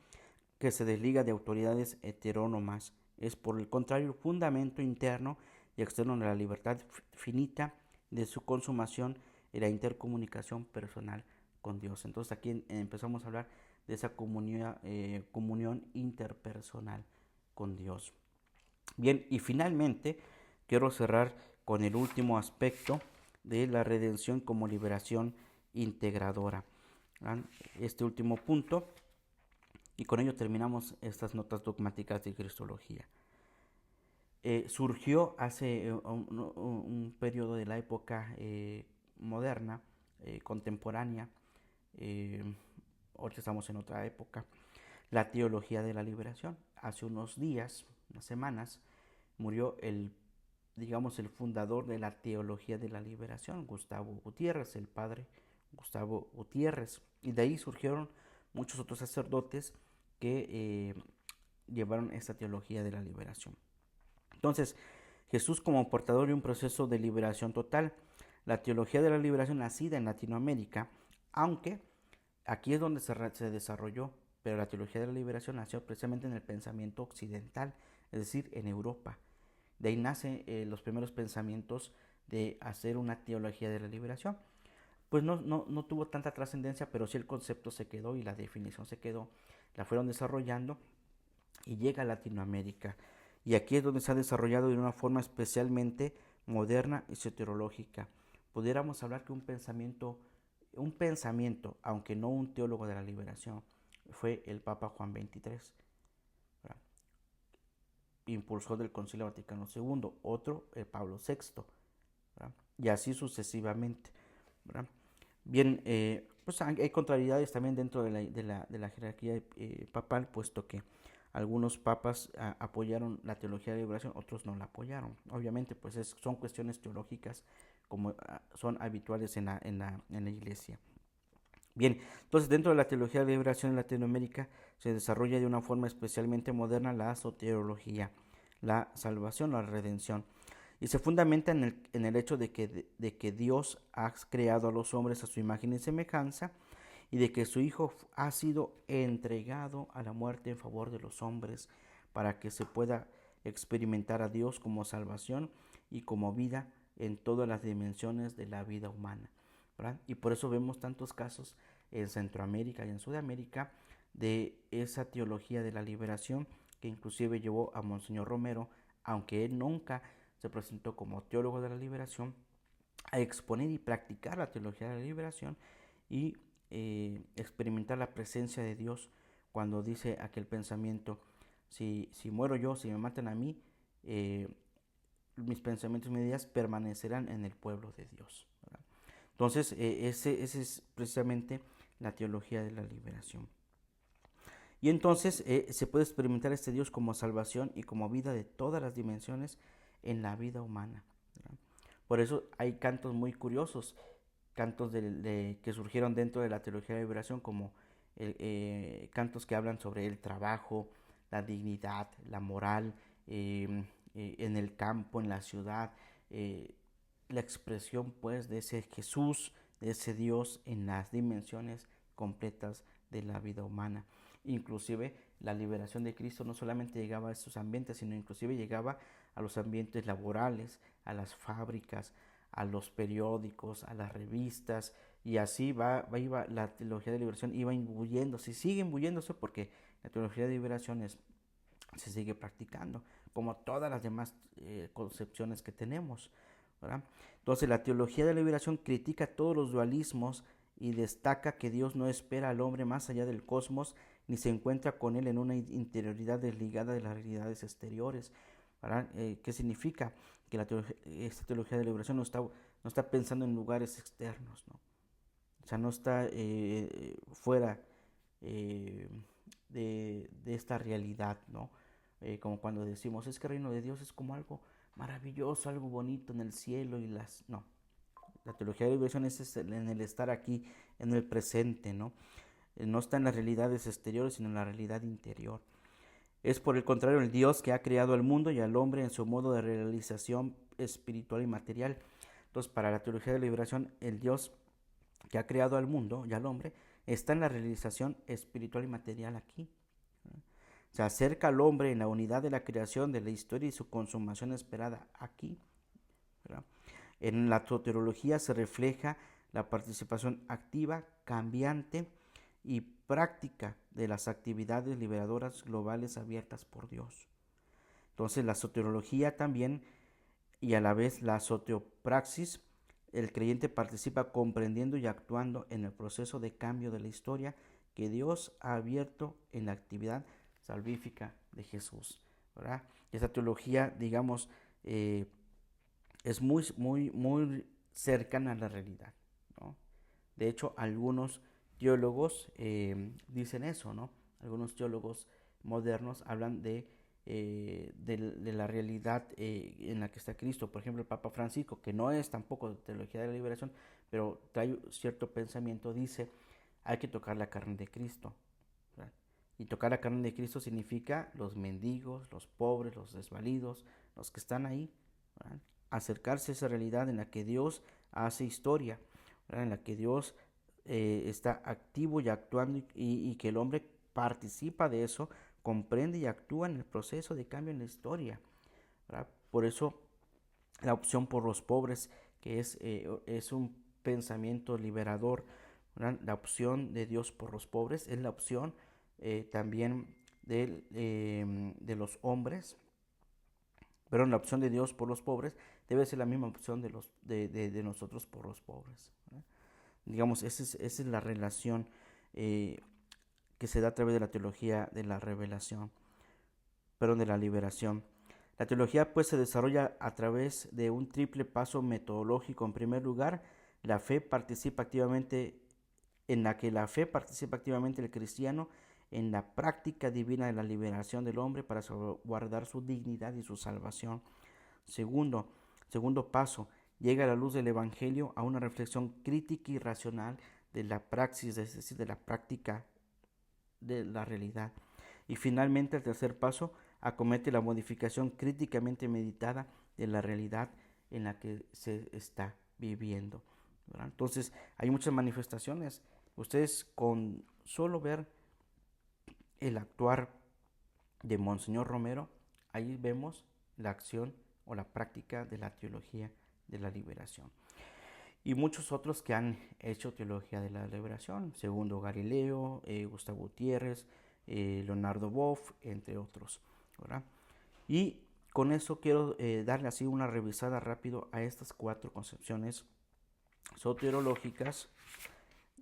que se desliga de autoridades heterónomas. Es por el contrario fundamento interno y externo de la libertad finita de su consumación y la intercomunicación personal con Dios. Entonces aquí empezamos a hablar de esa comunión interpersonal con Dios. Bien, y finalmente quiero cerrar con el último aspecto de la redención como liberación integradora. ¿Verdad? Este último punto, y con ello terminamos estas notas dogmáticas de Cristología. Surgió hace un periodo de la época moderna, contemporánea, ahorita estamos en otra época, la teología de la liberación. Hace unos días, unas semanas, murió digamos, el fundador de la teología de la liberación, Gustavo Gutiérrez, el padre Gustavo Gutiérrez. Y de ahí surgieron muchos otros sacerdotes que llevaron esta teología de la liberación. Entonces, Jesús como portador de un proceso de liberación total, la teología de la liberación nacida en Latinoamérica, aunque aquí es donde se desarrolló, pero la teología de la liberación nació precisamente en el pensamiento occidental, es decir, en Europa. De ahí nacen los primeros pensamientos de hacer una teología de la liberación. Pues no tuvo tanta trascendencia, pero sí el concepto se quedó y la definición se quedó. La fueron desarrollando y llega a Latinoamérica. Y aquí es donde se ha desarrollado de una forma especialmente moderna y soteriológica. Pudiéramos hablar que un pensamiento, aunque no un teólogo de la liberación, fue el Papa Juan XXIII, ¿verdad? Impulsor del Concilio Vaticano II, otro el Pablo VI, ¿verdad? Y así sucesivamente, ¿verdad? Bien, pues hay contrariedades también dentro de la jerarquía papal, puesto que algunos papas apoyaron la teología de la liberación, otros no la apoyaron. Obviamente, pues son cuestiones teológicas como son habituales en la iglesia. Bien, entonces dentro de la teología de la liberación en Latinoamérica se desarrolla de una forma especialmente moderna la soteriología, la salvación, la redención. y se fundamenta en el hecho de que Dios ha creado a los hombres a su imagen y semejanza, y de que su Hijo ha sido entregado a la muerte en favor de los hombres, para que se pueda experimentar a Dios como salvación y como vida en todas las dimensiones de la vida humana, ¿verdad? Y por eso vemos tantos casos en Centroamérica y en Sudamérica de esa teología de la liberación, que inclusive llevó a Monseñor Romero, aunque él nunca se presentó como teólogo de la liberación, a exponer y practicar la teología de la liberación y experimentar la presencia de Dios cuando dice aquel pensamiento: si muero yo, si me matan a mí, mis pensamientos y mis ideas permanecerán en el pueblo de Dios, ¿verdad? Entonces, ese es precisamente la teología de la liberación. Y entonces se puede experimentar este Dios como salvación y como vida de todas las dimensiones en la vida humana, ¿verdad? Por eso hay cantos muy curiosos, cantos que surgieron dentro de la teología de la liberación, como cantos que hablan sobre el trabajo, la dignidad, la moral, en el campo, en la ciudad, la expresión pues de ese Jesús, de ese Dios en las dimensiones completas de la vida humana. Inclusive la liberación de Cristo no solamente llegaba a esos ambientes, sino inclusive llegaba a los ambientes laborales, a las fábricas, a los periódicos, a las revistas, y así iba la teología de liberación, iba imbuyéndose, y sigue imbuyéndose, porque la teología de liberación se sigue practicando, como todas las demás concepciones que tenemos, ¿verdad? Entonces la teología de la liberación critica todos los dualismos y destaca que Dios no espera al hombre más allá del cosmos, ni se encuentra con él en una interioridad desligada de las realidades exteriores, ¿verdad? ¿Qué significa? Que esta teología de liberación no está pensando en lugares externos, ¿no? O sea, no está fuera eh, de esta realidad, ¿no? Como cuando decimos, es que el reino de Dios es como algo maravilloso, algo bonito en el cielo y las... No, la teología de la liberación es en el estar aquí, en el presente, ¿no? No está en las realidades exteriores, sino en la realidad interior. Es por el contrario el Dios que ha creado al mundo y al hombre en su modo de realización espiritual y material. Entonces, para la teología de la liberación, el Dios que ha creado al mundo y al hombre está en la realización espiritual y material aquí. Se acerca al hombre en la unidad de la creación, de la historia y su consumación esperada aquí, ¿verdad? En la soteriología se refleja la participación activa, cambiante y práctica de las actividades liberadoras globales abiertas por Dios. Entonces la soteriología también, y a la vez la soteopraxis, el creyente participa comprendiendo y actuando en el proceso de cambio de la historia que Dios ha abierto en la actividad salvífica de Jesús, ¿verdad? Esa teología, digamos, es muy cercana a la realidad, ¿no? De hecho, algunos teólogos dicen eso, ¿no? Algunos teólogos modernos hablan de la realidad en la que está Cristo. Por ejemplo, el Papa Francisco, que no es tampoco de teología de la liberación, pero trae cierto pensamiento, dice, hay que tocar la carne de Cristo, ¿verdad? Y tocar la carne de Cristo significa los mendigos, los pobres, los desvalidos, los que están ahí, ¿verdad? Acercarse a esa realidad en la que Dios hace historia, ¿verdad? En la que Dios está activo y actuando, y que el hombre participa de eso, comprende y actúa en el proceso de cambio en la historia, ¿verdad? Por eso la opción por los pobres, que es un pensamiento liberador, ¿verdad? La opción de Dios por los pobres es la opción también de los hombres, pero la opción de Dios por los pobres debe ser la misma opción de nosotros por los pobres, ¿verdad? Digamos, esa es la relación que se da a través de la teología de la revelación, perdón, de la liberación. La teología pues se desarrolla a través de un triple paso metodológico. En primer lugar, la fe participa activamente, en la que la fe participa activamente el cristiano en la práctica divina de la liberación del hombre para guardar su dignidad y su salvación. Segundo paso, llega a la luz del Evangelio a una reflexión crítica y racional de la praxis, es decir, de la práctica de la realidad. Y finalmente, el tercer paso, acomete la modificación críticamente meditada de la realidad en la que se está viviendo, ¿verdad? Entonces hay muchas manifestaciones. Ustedes con solo ver el actuar de Monseñor Romero, ahí vemos la acción o la práctica de la teología de la liberación. Y muchos otros que han hecho teología de la liberación, Segundo Galileo, Gustavo Gutiérrez, Leonardo Boff, entre otros, ¿verdad? Y con eso quiero darle así una revisada rápido a estas 4 concepciones soteriológicas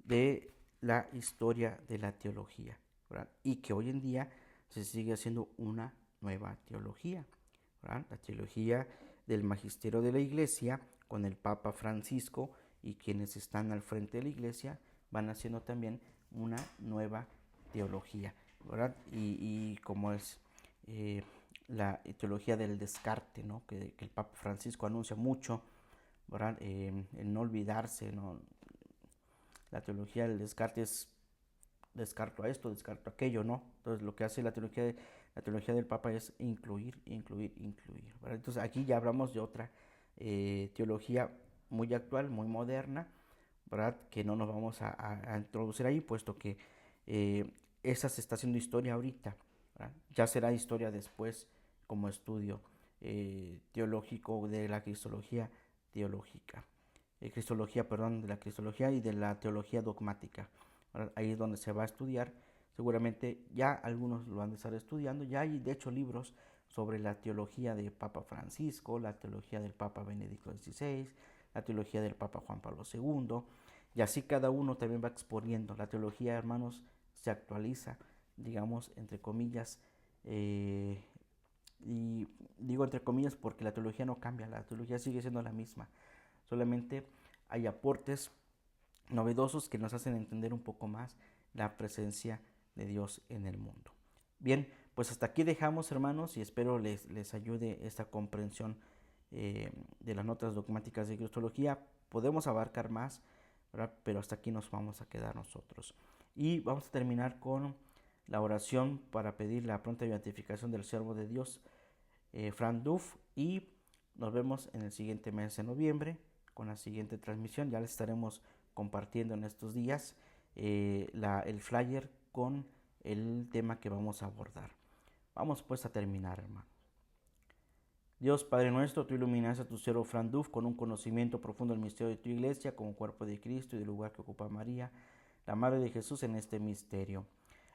de la historia de la teología, ¿verdad? Y que hoy en día se sigue haciendo una nueva teología, ¿verdad? La teología del magisterio de la Iglesia con el Papa Francisco y quienes están al frente de la Iglesia van haciendo también una nueva teología, ¿verdad? Y como es la teología del descarte, ¿no? Que el Papa Francisco anuncia mucho, ¿verdad? El no olvidarse, ¿no? La teología del descarte es descarto a esto, descarto a aquello, ¿no? Entonces lo que hace la teología del Papa es incluir, incluir, incluir, ¿verdad? Entonces aquí ya hablamos de otra teología muy actual, muy moderna, ¿verdad? Que no nos vamos a introducir ahí, puesto que esa se está haciendo historia ahorita, ¿verdad? Ya será historia después como estudio teológico de la cristología teológica. Cristología, perdón, de la cristología y de la teología dogmática. ¿Verdad? Ahí es donde se va a estudiar. Seguramente ya algunos lo han de estar estudiando. Ya hay de hecho libros sobre la teología del Papa Francisco, la teología del Papa Benedicto XVI, la teología del Papa Juan Pablo II. Y así cada uno también va exponiendo. La teología, hermanos, se actualiza, digamos, entre comillas. Y digo entre comillas porque la teología no cambia, la teología sigue siendo la misma. Solamente hay aportes novedosos que nos hacen entender un poco más la presencia de Dios en el mundo. Bien, pues hasta aquí dejamos, hermanos, y espero les ayude esta comprensión de las notas dogmáticas de cristología. Podemos abarcar más, ¿verdad? Pero hasta aquí nos vamos a quedar nosotros. Y vamos a terminar con la oración para pedir la pronta beatificación del siervo de Dios, Frank Duff, y nos vemos en el siguiente mes de noviembre con la siguiente transmisión. Ya les estaremos compartiendo en estos días el flyer con el tema que vamos a abordar. Vamos pues a terminar, hermano. Dios Padre nuestro, tú iluminaste a tu siervo Frank Duff con un conocimiento profundo del misterio de tu iglesia como cuerpo de Cristo y del lugar que ocupa María, la Madre de Jesús, en este misterio.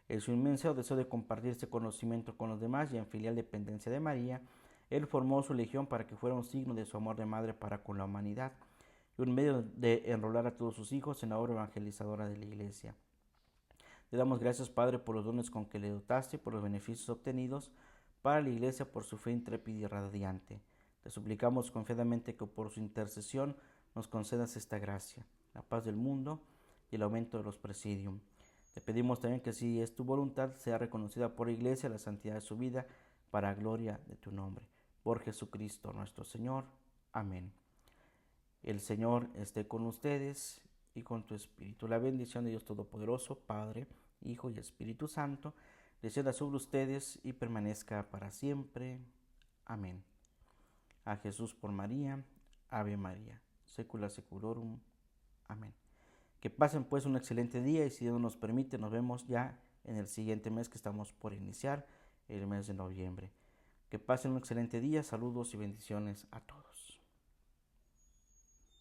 En su inmenso deseo de compartir este conocimiento con los demás y en filial dependencia de María, él formó su legión para que fuera un signo de su amor de madre para con la humanidad y un medio de enrolar a todos sus hijos en la obra evangelizadora de la Iglesia. Te damos gracias, Padre, por los dones con que le dotaste y por los beneficios obtenidos para la Iglesia por su fe intrépida y radiante. Te suplicamos confiadamente que por su intercesión nos concedas esta gracia, la paz del mundo y el aumento de los presidium. Te pedimos también que si es tu voluntad, sea reconocida por la Iglesia la santidad de su vida para gloria de tu nombre. Por Jesucristo nuestro Señor. Amén. El Señor esté con ustedes y con tu espíritu. La bendición de Dios Todopoderoso, Padre, Hijo y Espíritu Santo, descienda sobre ustedes y permanezca para siempre. Amén. A Jesús por María, Ave María, secula seculorum. Amén. Que pasen pues un excelente día y si Dios nos permite, nos vemos ya en el siguiente mes que estamos por iniciar, el mes de noviembre. Que pasen un excelente día, saludos y bendiciones a todos.